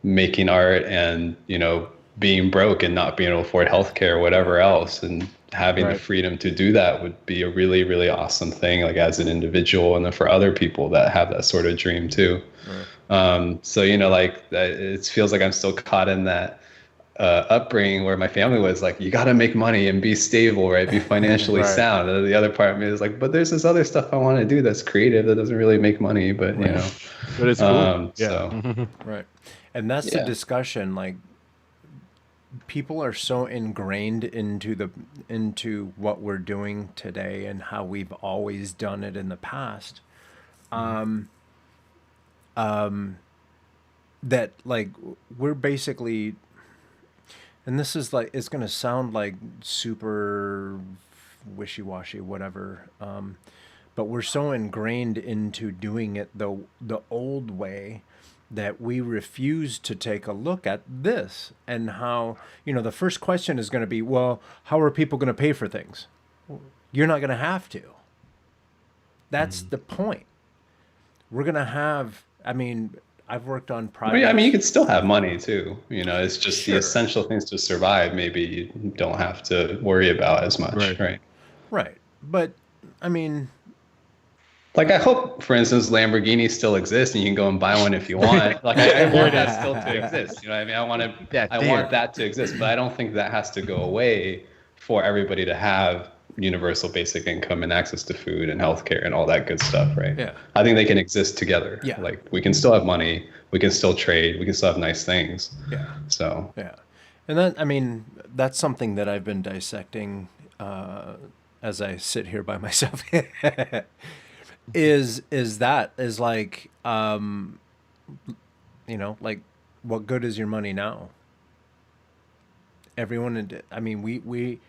making art and, you know, being broke and not being able to afford healthcare or whatever else. And having the freedom to do that would be a really, really awesome thing, like as an individual, and then for other people that have that sort of dream too. So, you know, like it feels like I'm still caught in that upbringing where my family was like, you got to make money and be stable, right? Be financially sound. And the other part of me is like, but there's this other stuff I want to do that's creative that doesn't really make money, but you know, but it's cool. So. Right. And that's the discussion. Like, people are so ingrained into what we're doing today and how we've always done it in the past. That like we're basically, and this is like, it's going to sound like super wishy-washy, whatever. But we're so ingrained into doing it the old way that we refuse to take a look at this, and how, you know, the first question is going to be, well, how are people going to pay for things? You're not going to have to. That's the point. We're going to have, I mean, I've worked on projects. I mean, you can still have money too. You know, it's just the essential things to survive. Maybe you don't have to worry about as much, right? Right. But I mean, like, I hope, for instance, Lamborghinis still exist and you can go and buy one if you want. Like, I want that still to exist. You know what I mean? I want that to exist, but I don't think that has to go away for everybody to have universal basic income and access to food and healthcare and all that good stuff, right? Yeah. I think they can exist together. Yeah. Like, we can still have money, we can still trade, we can still have nice things. Yeah. So. Yeah. And that, I mean, that's something that I've been dissecting as I sit here by myself. is like, you know, like, what good is your money now? Everyone, I mean, we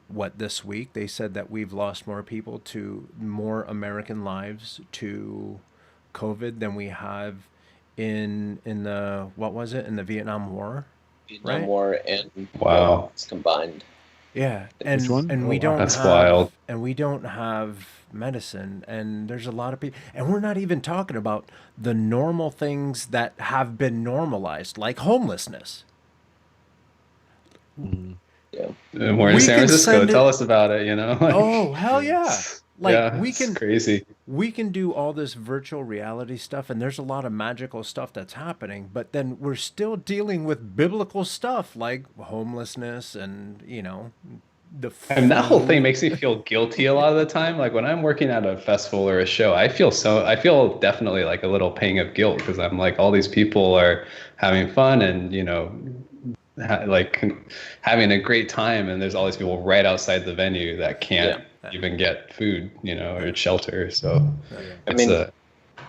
what, this week they said that we've lost more American lives to COVID than we have in the, what was it, in the Vietnam War? right? Vietnam War and Wow. it's combined. Yeah, Which one? and Oh, we wow. don't That's have wild. and we don't have medicine, and there's a lot of people, and we're not even talking about the normal things that have been normalized, like homelessness. Mhm. Yeah. And we're in We San can Francisco. send Tell it. us about it, like, Oh, hell yeah! Like yeah, it's crazy. we can do all this virtual reality stuff, and there's a lot of magical stuff that's happening, but then we're still dealing with biblical stuff like homelessness and the And that whole thing food. makes me feel guilty a lot of the time. Like when I'm working at a festival or a show, I feel definitely like a little pang of guilt because I'm like, all these people are having fun and, like having a great time. And there's all these people right outside the venue that Yeah. can't even get food, or shelter. So Yeah. I it's mean,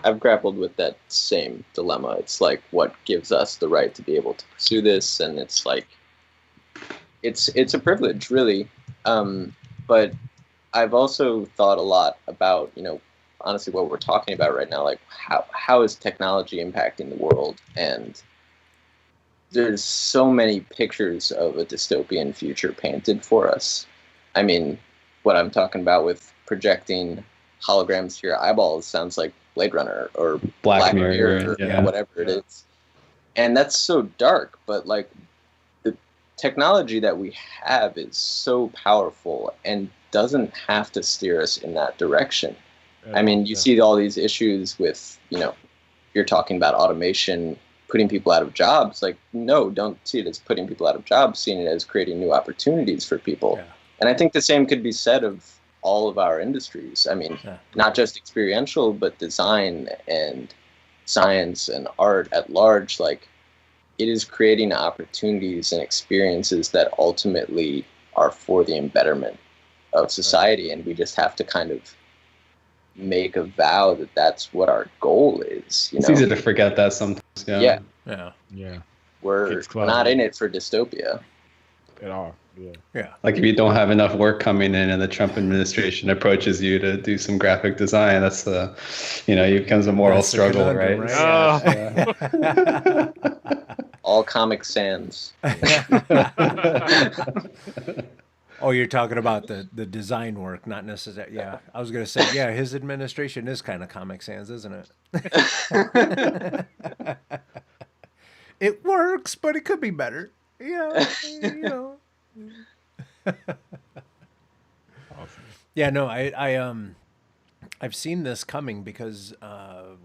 I've grappled with that same dilemma. It's like, what gives us the right to be able to pursue this? And it's like, it's a privilege, really. But I've also thought a lot about, honestly, what we're talking about right now. Like, how is technology impacting the world? And there's so many pictures of a dystopian future painted for us. I mean, what I'm talking about with projecting holograms to your eyeballs sounds like Blade Runner or Black Mirror, or yeah. whatever it is. And that's so dark, but like the technology that we have is so powerful and doesn't have to steer us in that direction. I mean, you see all these issues with, you're talking about automation putting people out of jobs. Like, no, don't see it as putting people out of jobs, seeing it as creating new opportunities for people. Yeah. And I think the same could be said of all of our industries. I mean, not just experiential, but design and science and art at large. Like, it is creating opportunities and experiences that ultimately are for the embetterment of society. And we just have to kind of make a vow that that's what our goal is. It's easy to forget that sometimes. Yeah. Yeah. We're It's not in it for dystopia. At all. Yeah. Yeah. Like if you don't have enough work coming in and the Trump administration approaches you to do some graphic design, that's it becomes a moral That's the struggle, conundrum, right? Yeah. All Comic Sans. Oh, you're talking about the design work, not necessarily. Yeah, I was gonna say, yeah, his administration is kind of Comic Sans, isn't it? It works, but it could be better. Yeah, Awesome. Yeah, no, I've seen this coming because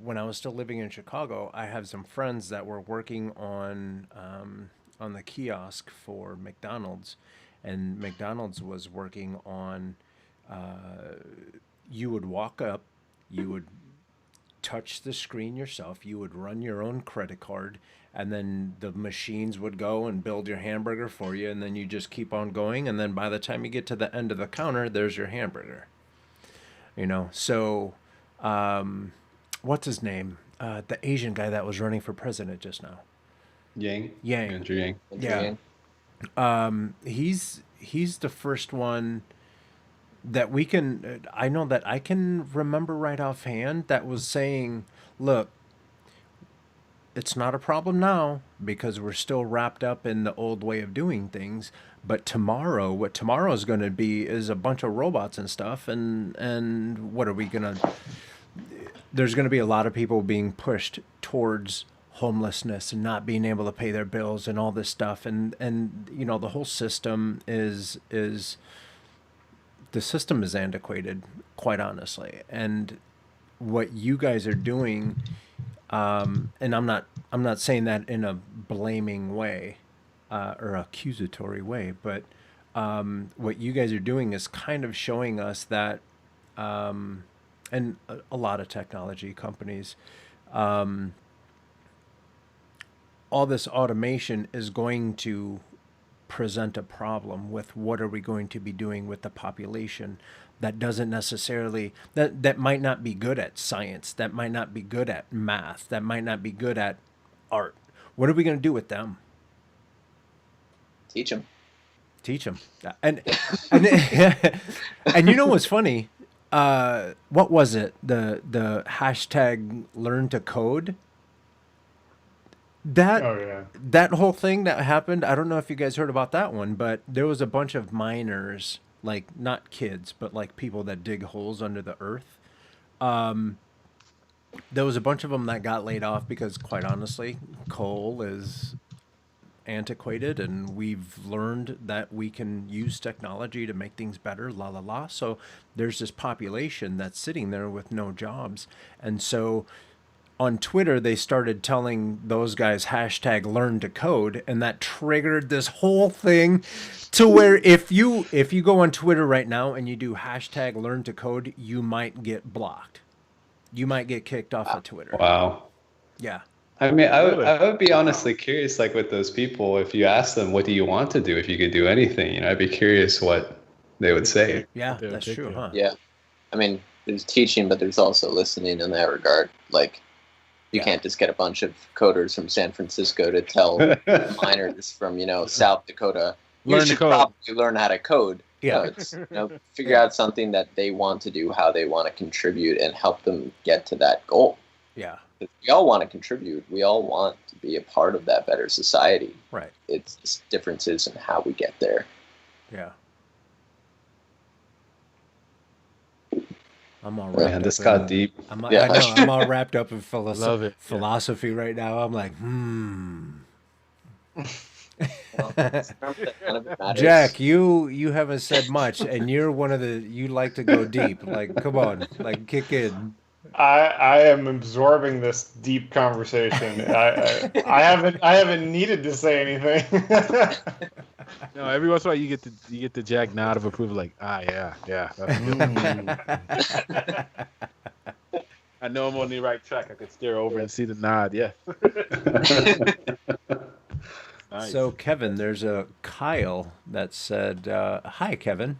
when I was still living in Chicago, I have some friends that were working on the kiosk for McDonald's, and McDonald's was working on. You would walk up, you would touch the screen yourself, you would run your own credit card, and then the machines would go and build your hamburger for you, and then you just keep on going, and then by the time you get to the end of the counter, there's your hamburger. So what's his name? The Asian guy that was running for president just now. Yang. Yang. Andrew Yang. Yeah. He's the first one that we can. I know that I can remember right offhand that was saying, "Look, it's not a problem now because we're still wrapped up in the old way of doing things. But tomorrow, what tomorrow is going to be is a bunch of robots and stuff. And what are we going to? There's going to be a lot of people being pushed towards homelessness and not being able to pay their bills and all this stuff. And the whole system is the system is antiquated, quite honestly. And what you guys are doing, and I'm not saying that in a blaming way or accusatory way, but what you guys are doing is kind of showing us that, and a lot of technology companies, all this automation is going to present a problem with what are we going to be doing with the population that doesn't necessarily that might not be good at science, that might not be good at math, that might not be good at art. What are we going to do with them? Teach them. And and you know what's funny? What was it? The hashtag learn to code. That Oh yeah. that whole thing that happened, I don't know if you guys heard about that one, but there was a bunch of miners, like not kids, but like people that dig holes under the earth. There was a bunch of them that got laid off because, quite honestly, coal is antiquated, and we've learned that we can use technology to make things better, la la la. So there's this population that's sitting there with no jobs. And so on Twitter, they started telling those guys hashtag learn to code, and that triggered this whole thing to where if you go on Twitter right now and you do hashtag learn to code, you might get blocked. You might get kicked off of Twitter. Wow. Yeah. I mean, I would be honestly curious, like with those people, if you ask them, what do you want to do if you could do anything? You know, I'd be curious what they would say. Yeah, They'll that's take true, it. huh? Yeah. I mean, there's teaching, but there's also listening in that regard. Like, you Yeah. can't just get a bunch of coders from San Francisco to tell miners from, South Dakota, you Learn to should code." probably learn how to code. Yeah. No, it's, figure out something that they want to do, how they want to contribute, and help them get to that goal. Yeah. We all want to contribute. We all want to be a part of that better society. Right. It's just differences in how we get there. Yeah. I'm all wrapped Man, up this in, got deep. I Yeah. know. I'm all wrapped up in Love it. philosophy right now. I'm like, Well, it's remember that none of it matters. Jack, you haven't said much, and you're one of the you like to go deep. Like, come on, like kick in. I am absorbing this deep conversation. I haven't needed to say anything. No, every once in a while you get the Jack nod of approval, like, yeah. That's good. I know I'm on the right track. I could stare over and see the nod. Yeah. Nice. So, Kevin, there's a Kyle that said, "Hi, Kevin.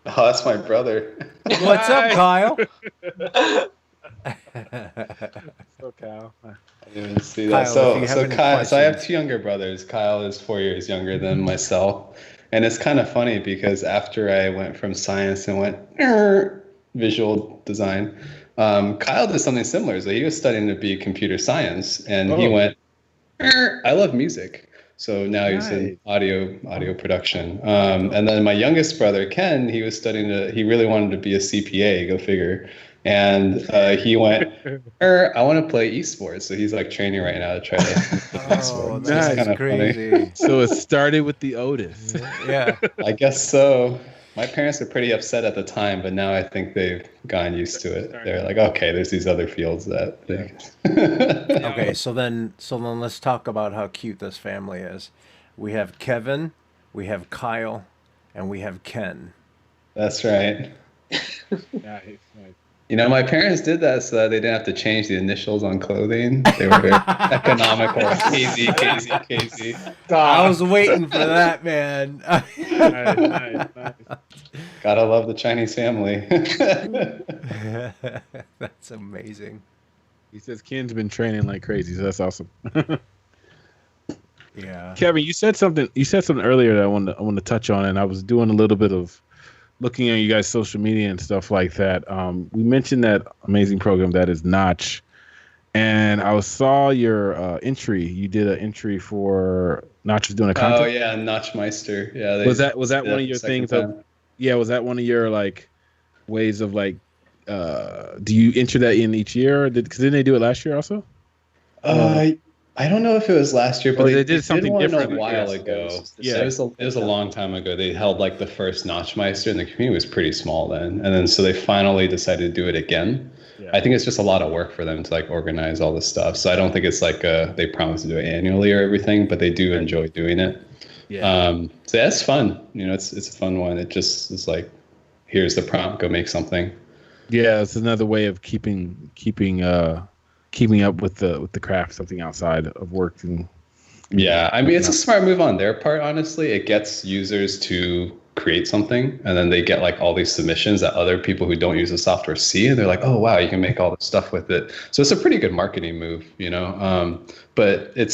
Oh, that's my brother. What's up, Kyle?" So, Cal. I didn't even see Kyle, that. if So, you have so any Kyle, so I have questions. 2 younger brothers. Kyle is 4 years younger than myself, and it's kind of funny because after I went from science and went visual design, Kyle did something similar. So he was studying to be computer science, and he Oh. went, I love music. So now he's in Nice. audio production. And then my youngest brother Ken, he was studying he really wanted to be a CPA. Go figure. And he went, I want to play esports. So he's like training right now to try to. Oh, It's that's kinda crazy. So it started with the Otis. Yeah. I guess so. My parents were pretty upset at the time, but now I think they've gotten used to it. They're like, okay, there's these other fields that they. Okay, so then let's talk about how cute this family is. We have Kevin, we have Kyle, and we have Ken. That's right. Nice. You know, my parents did that so that they didn't have to change the initials on clothing. They were very economical. KZ. I was waiting for that, man. Nice. Gotta love the Chinese family. That's amazing. He says Ken's been training like crazy, so that's awesome. Yeah. Kevin, you said something earlier that I wanted to touch on, and I was doing a little bit of looking at you guys' social media and stuff like that. We mentioned that amazing program that is Notch, and I saw your entry. You did an entry for Notch was doing a contest. Oh yeah, Notchmeister. Yeah. Was that one of your second things? time. Was that one of your like ways of like? Do you enter that in each year? Because didn't they do it last year also? I don't know if it was last year, but Or they they did something one different. a while Yes, ago. this is the Yeah. It was a long time ago. They held like the first Notchmeister, and the community was pretty small then. And then so they finally decided to do it again. Yeah. I think it's just a lot of work for them to like organize all this stuff. So I don't think it's like they promise to do it annually or everything, but they do enjoy doing it. Yeah. So yeah, it's fun. You know, it's a fun one. It just is like, here's the prompt, go make something. Yeah, it's another way of keeping up with the craft, something outside of work. And Yeah, I mean, it's a smart move on their part, honestly. It gets users to create something, and then they get like all these submissions that other people who don't use the software see, and they're like, oh, wow, you can make all this stuff with it. So it's a pretty good marketing move, you know? But it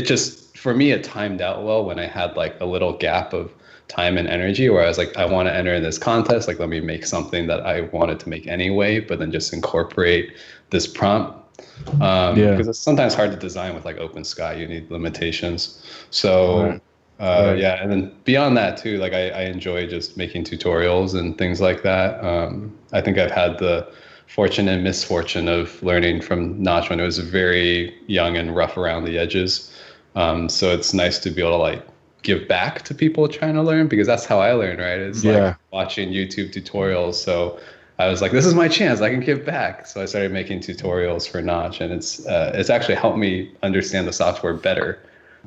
just, for me, it timed out well when I had like a little gap of time and energy where I was like, I want to enter in this contest. Like, let me make something that I wanted to make anyway, but then just incorporate this prompt Yeah. Because it's sometimes hard to design with like OpenSky. You need limitations. So Right. yeah, and then beyond that too, like I enjoy just making tutorials and things like that. I think I've had the fortune and misfortune of learning from Notch when it was very young and rough around the edges. So it's nice to be able to like give back to people trying to learn, because that's how I learned, right? It's Yeah. like watching YouTube tutorials. So I was like, this is my chance. I can give back. So I started making tutorials for Notch, and it's actually helped me understand the software better,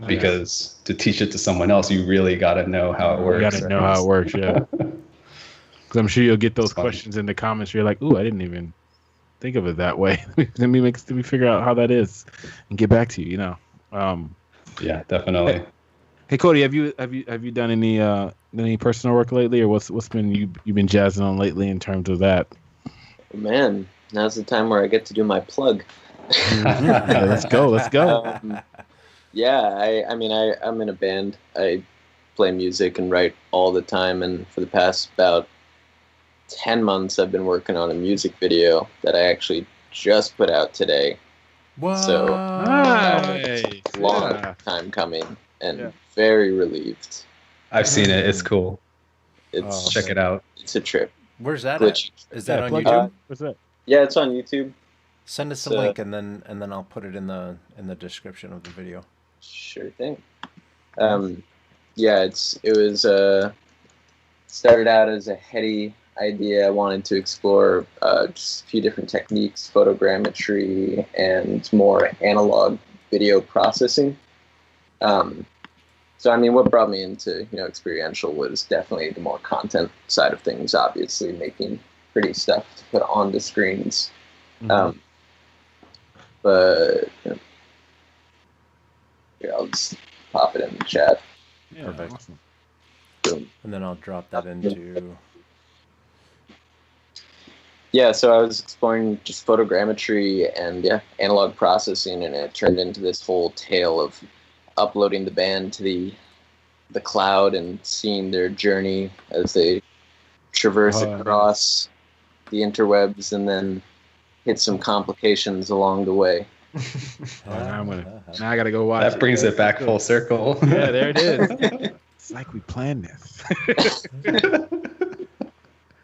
because to teach it to someone else, you really got to know how it works. You got to know how it works, yeah. Because I'm sure you'll get those It's fun. questions in the comments. You're like, ooh, I didn't even think of it that way. let me figure out how that is and get back to you, you know. Yeah, definitely. Hey Cody, have you done any personal work lately, or what's been you've been jazzing on lately in terms of that? Man, now's the time where I get to do my plug. Yeah, let's go. Yeah, I'm in a band. I play music and write all the time, and for the past about 10 months I've been working on a music video that I actually just put out today. What? So Nice. long Yeah. time coming, and Yeah. very relieved. I've seen it. It's cool. It's Check it out. It's a trip. Where's that Glitchy. at? Is that on plug YouTube? it. What's that? Yeah, it's on YouTube. Send us a So- link and then I'll put it in the description of the video. Sure thing. Yeah, it was started out as a heady idea. I wanted to explore just a few different techniques, photogrammetry, and more analog video processing. So I mean, what brought me into experiential was definitely the more content side of things. Obviously, making pretty stuff to put onto screens. But here, I'll just pop it in the chat. Yeah, Perfect. awesome. Boom. And then I'll drop that into. Yeah, so I was exploring just photogrammetry and analog processing, and it turned into this whole tale of uploading the band to the cloud and seeing their journey as they traverse across the interwebs, and then hit some complications along the way. Now I gotta go watch. That brings it back full circle. Yeah, there it is. It's like we planned this.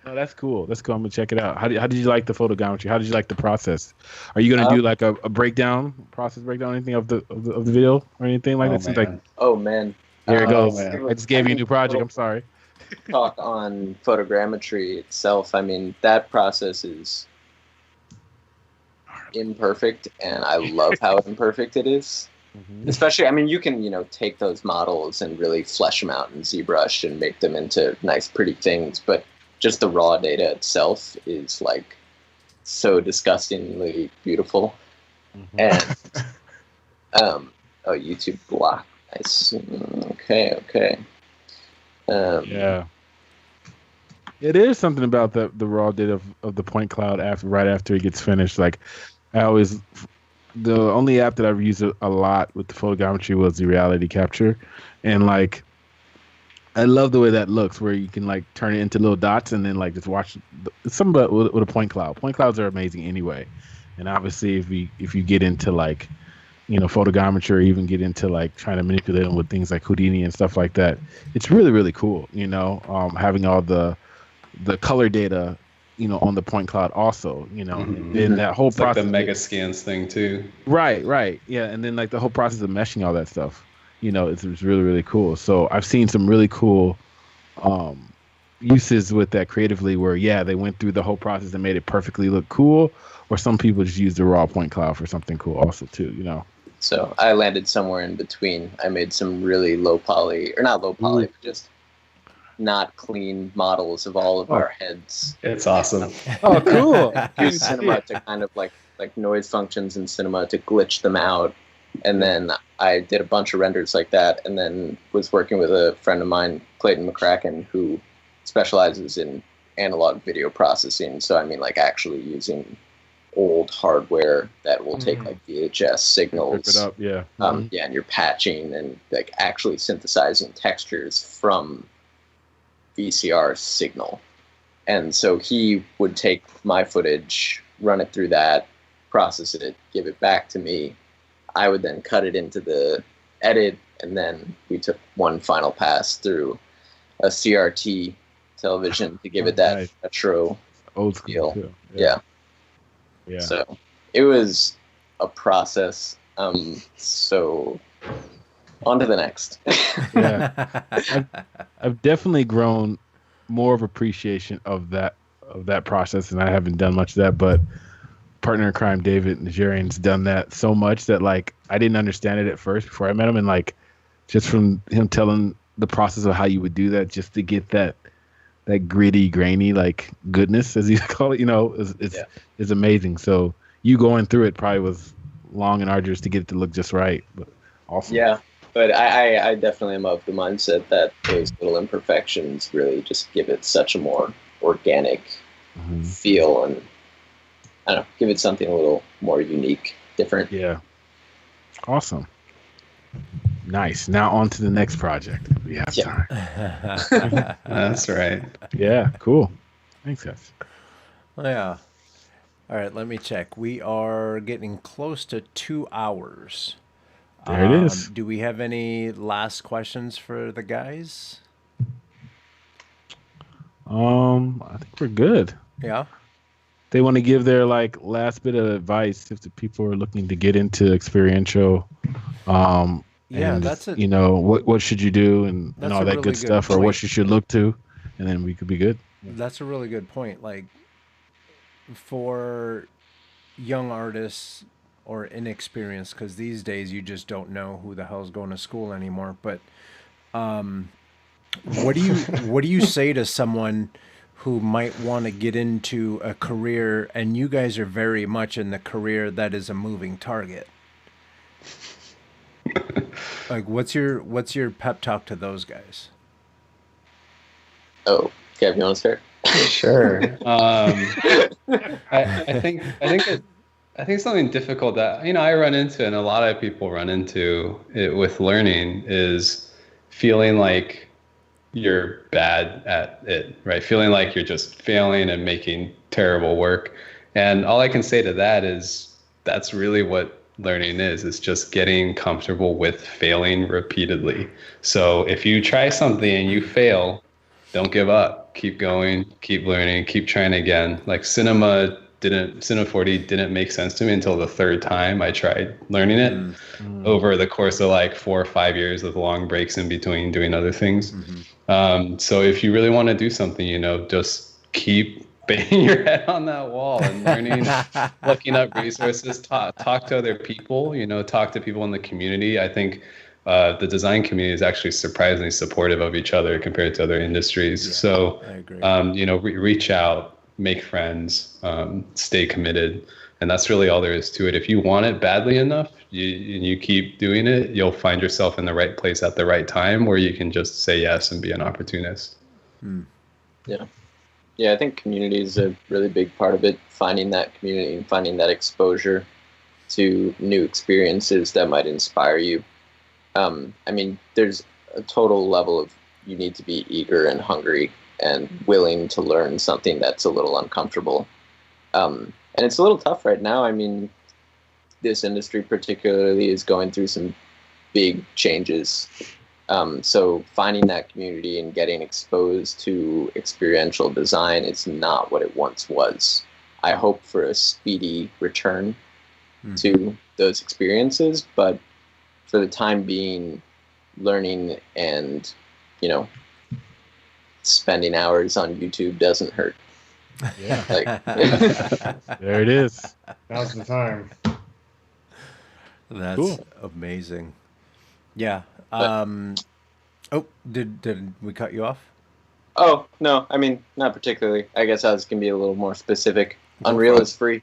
Oh, that's cool. That's cool. I'm gonna check it out. How did you like the photogrammetry? How did you like the process? Are you gonna do like a process breakdown, anything of the video or anything like that? Seems like Oh man, there it goes. man. I just gave you a new project. I'm sorry. talk on photogrammetry itself. I mean, that process is imperfect, and I love how imperfect it is. Especially, I mean, you can take those models and really flesh them out in ZBrush and make them into nice, pretty things, but just the raw data itself is like so disgustingly beautiful. And YouTube block. Nice. Okay. Yeah. It is something about the raw data of the point cloud right after it gets finished. Like the only app that I've used a lot with the photogrammetry was the reality capture, and like I love the way that looks, where you can like turn it into little dots and then like just watch. It's something about with a point cloud. Point clouds are amazing anyway, and obviously if you get into like photogrammetry, or even get into like trying to manipulate them with things like Houdini and stuff like that, it's really really cool. Having all the color data on the point cloud also, and that whole It's like process. the mega scans thing too. Right. Yeah. And then like the whole process of meshing all that stuff, it's really, really cool. So I've seen some really cool uses with that creatively, where, they went through the whole process and made it perfectly look cool, or some people just use the raw point cloud for something cool also too, So I landed somewhere in between. I made some really low poly, or not low poly, but just not clean models of all of our heads. It's awesome. Oh, cool. Use Cinema to kind of like noise functions in Cinema to glitch them out. And then I did a bunch of renders like that, and then was working with a friend of mine, Clayton McCracken, who specializes in analog video processing. So I mean, like actually using old hardware that will take like VHS signals. Rip it up, yeah. And you're patching and like actually synthesizing textures from VCR signal. And so he would take my footage, run it through that, process it, give it back to me. I would then cut it into the edit, and then we took one final pass through a CRT television to give it that Nice. retro Old school feel. too. Yeah. Yeah. So it was a process. So on to the next. Yeah. I've definitely grown more of appreciation of that process, and I haven't done much of that, but partner in crime David Nigerian's done that so much that like I didn't understand it at first before I met him, and like just from him telling the process of how you would do that just to get that gritty, grainy like goodness, as you call it, is amazing. So you going through it probably was long and arduous to get it to look just right, but awesome. Yeah, but I definitely am of the mindset that those little imperfections really just give it such a more organic feel, and I don't know, give it something a little more unique, different. Yeah. Awesome. Nice. Now on to the next project. We have time. That's right. Yeah, cool. Thanks, guys. Yeah. All right, let me check. We are getting close to 2 hours. There it is. Do we have any last questions for the guys? I think we're good. Yeah. They want to give their like last bit of advice if the people are looking to get into experiential. Yeah, and, that's it. What should you do and That's all a that really good stuff, or point. what you should look to, and then we could be good. That's a really good point. Like, for young artists or inexperienced, because these days you just don't know who the hell's going to school anymore. But what do you say to someone who might want to get into a career, and you guys are very much in the career that is a moving target? Like, what's your pep talk to those guys? Oh, Kev, you want to start? Sure. I think something difficult that I run into, and a lot of people run into it with learning, is feeling like you're bad at it, right? Feeling like you're just failing and making terrible work. And all I can say to that is that's really what learning is. It's just getting comfortable with failing repeatedly. So if you try something and you fail, don't give up. Keep going, keep learning, keep trying again. Like Cinema 4D didn't make sense to me until the third time I tried learning it over the course of like 4 or 5 years with long breaks in between doing other things. So if you really want to do something, just keep banging your head on that wall and learning, looking up resources, talk to other people, talk to people in the community. I think the design community is actually surprisingly supportive of each other compared to other industries. Yeah, so, I agree. reach out, make friends, stay committed. And that's really all there is to it. If you want it badly enough, you keep doing it, you'll find yourself in the right place at the right time where you can just say yes and be an opportunist. Yeah. Yeah, I think community is a really big part of it. Finding that community and finding that exposure to new experiences that might inspire you. There's a total level of you need to be eager and hungry and willing to learn something that's a little uncomfortable. And it's a little tough right now. This industry particularly is going through some big changes. So finding that community and getting exposed to experiential design is not what it once was. I hope for a speedy return to those experiences, but for the time being, learning and, spending hours on YouTube doesn't hurt. Yeah. There it is. Now's the time. That's cool. Amazing. Yeah. Did we cut you off? Oh, no, not particularly. I guess I was going to be a little more specific. Unreal is free.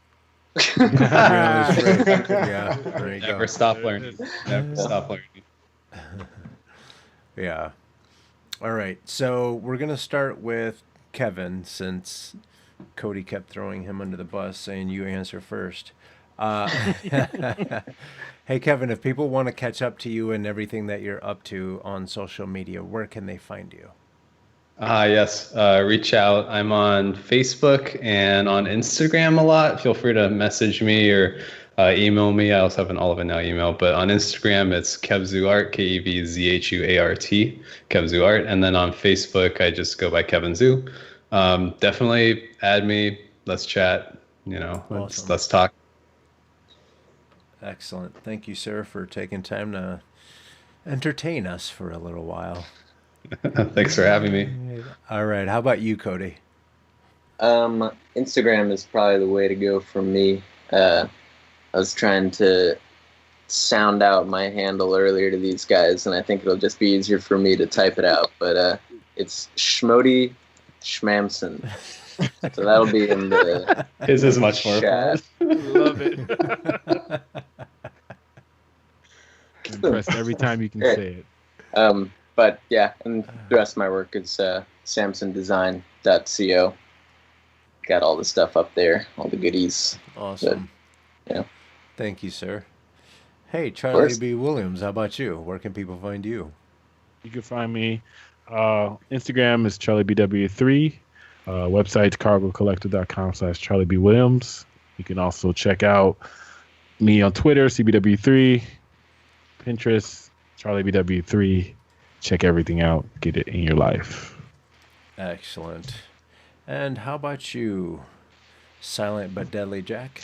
Yeah, there you Never go. stop learning. Never stop learning. Yeah. All right. So we're going to start with Kevin, since Cody kept throwing him under the bus, saying you answer first. Hey, Kevin, if people want to catch up to you and everything that you're up to on social media, where can they find you? Yes. Reach out. I'm on Facebook and on Instagram a lot. Feel free to message me or email me. I also have an Olive and Now email, but on Instagram it's KevZuart, KevZhuart, KevZuart, and then on Facebook I just go by Kevin Zoo. Definitely add me. Let's chat. Awesome. Let's talk. Excellent. Thank you, sir, for taking time to entertain us for a little while. Thanks for having me. All right. How about you, Cody? Instagram is probably the way to go for me. I was trying to sound out my handle earlier to these guys, and I think it'll just be easier for me to type it out. But it's Schmody Schmamson. So that'll be in the His is much more chat. Love it. Impressed every time you can say it. But yeah, and the rest of my work is samsondesign.co. Got all the stuff up there, all the goodies. Awesome. But, yeah. Thank you, sir. Hey, Charlie B. Williams, how about you? Where can people find you? You can find me. Instagram is CharlieBW3. Website cargocollector.com/CharlieBWilliams. You can also check out me on Twitter, CBW3, Pinterest, CharlieBW3. Check everything out. Get it in your life. Excellent. And how about you, Silent but Deadly Jack?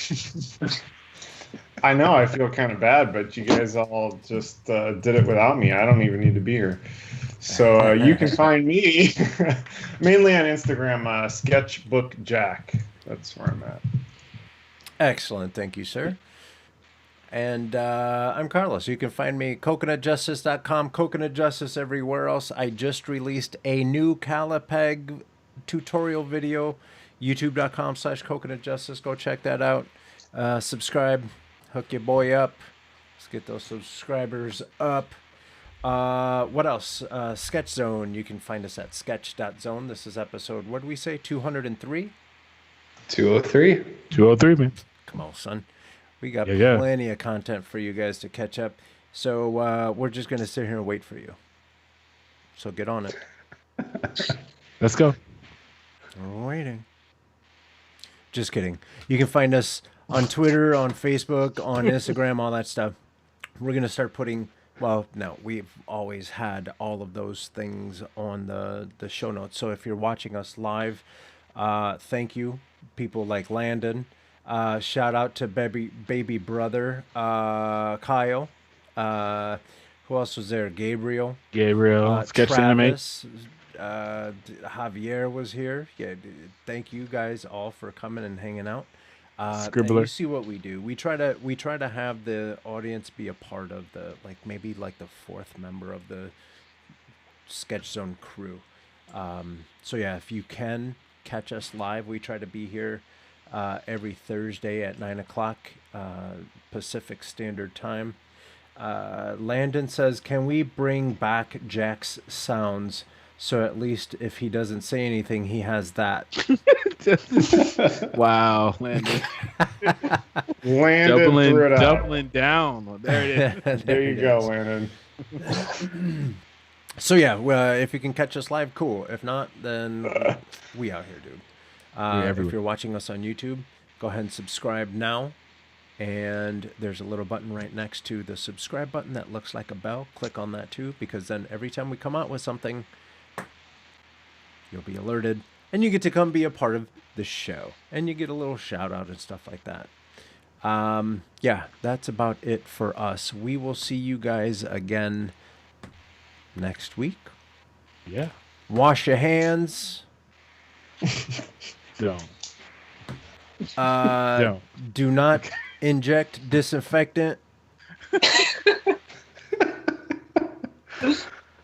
I know I feel kind of bad, but you guys all just did it without me. I don't even need to be here. So you can find me mainly on Instagram, Sketchbook Jack. That's where I'm at. Excellent. Thank you, sir. And I'm Carlos. You can find me coconutjustice.com, Coconut Justice everywhere else. I just released a new Calipeg tutorial video, youtube.com/coconutjustice. Go check that out. Subscribe. Hook your boy up. Let's get those subscribers up. What else? Sketch Zone. You can find us at sketch.zone. This is episode, what did we say, 203? 203. 203, man. Come on, son. We got Yeah. plenty of content for you guys to catch up. So we're just going to sit here and wait for you. So get on it. Let's go. We're waiting. Just kidding. You can find us on Twitter, on Facebook, on Instagram, all that stuff. We're going to start putting, well, no, we've always had all of those things on the show notes. So if you're watching us live, thank you. People like Landon. Shout out to baby brother Kyle. Who else was there? Gabriel. Sketch Animate. Travis. Javier was here. Yeah, thank you guys all for coming and hanging out. And Scribbler. you see what we do. We try to have the audience be a part of the maybe the fourth member of the Sketch Zone crew. So yeah, if you can catch us live, we try to be here every Thursday at 9:00 Pacific Standard Time. Landon says, "Can we bring back Jack's sounds? So at least if he doesn't say anything, he has that." Wow, Landon. Landon threw it out. Doubling down. There it is. There you go, Landon. So yeah, if you can catch us live, cool. If not, then we out here, dude. If you're watching us on YouTube, go ahead and subscribe now. And there's a little button right next to the subscribe button that looks like a bell. Click on that too, because then every time we come out with something, you'll be alerted. And you get to come be a part of the show. And you get a little shout out and stuff like that. Yeah, that's about it for us. We will see you guys again next week. Yeah. Wash your hands. Don't. Do not inject disinfectant.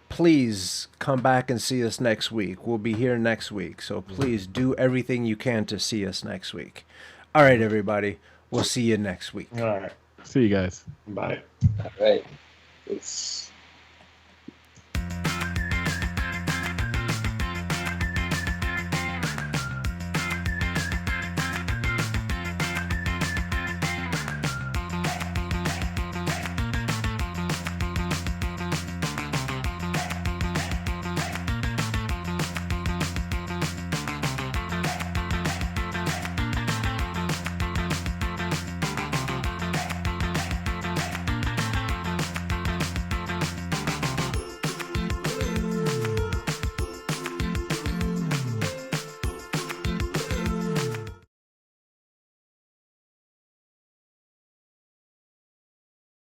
Please come back and see us next week. We'll be here next week. So please do everything you can to see us next week. All right, everybody. We'll see you next week. All right. See you guys. Bye. All right. It's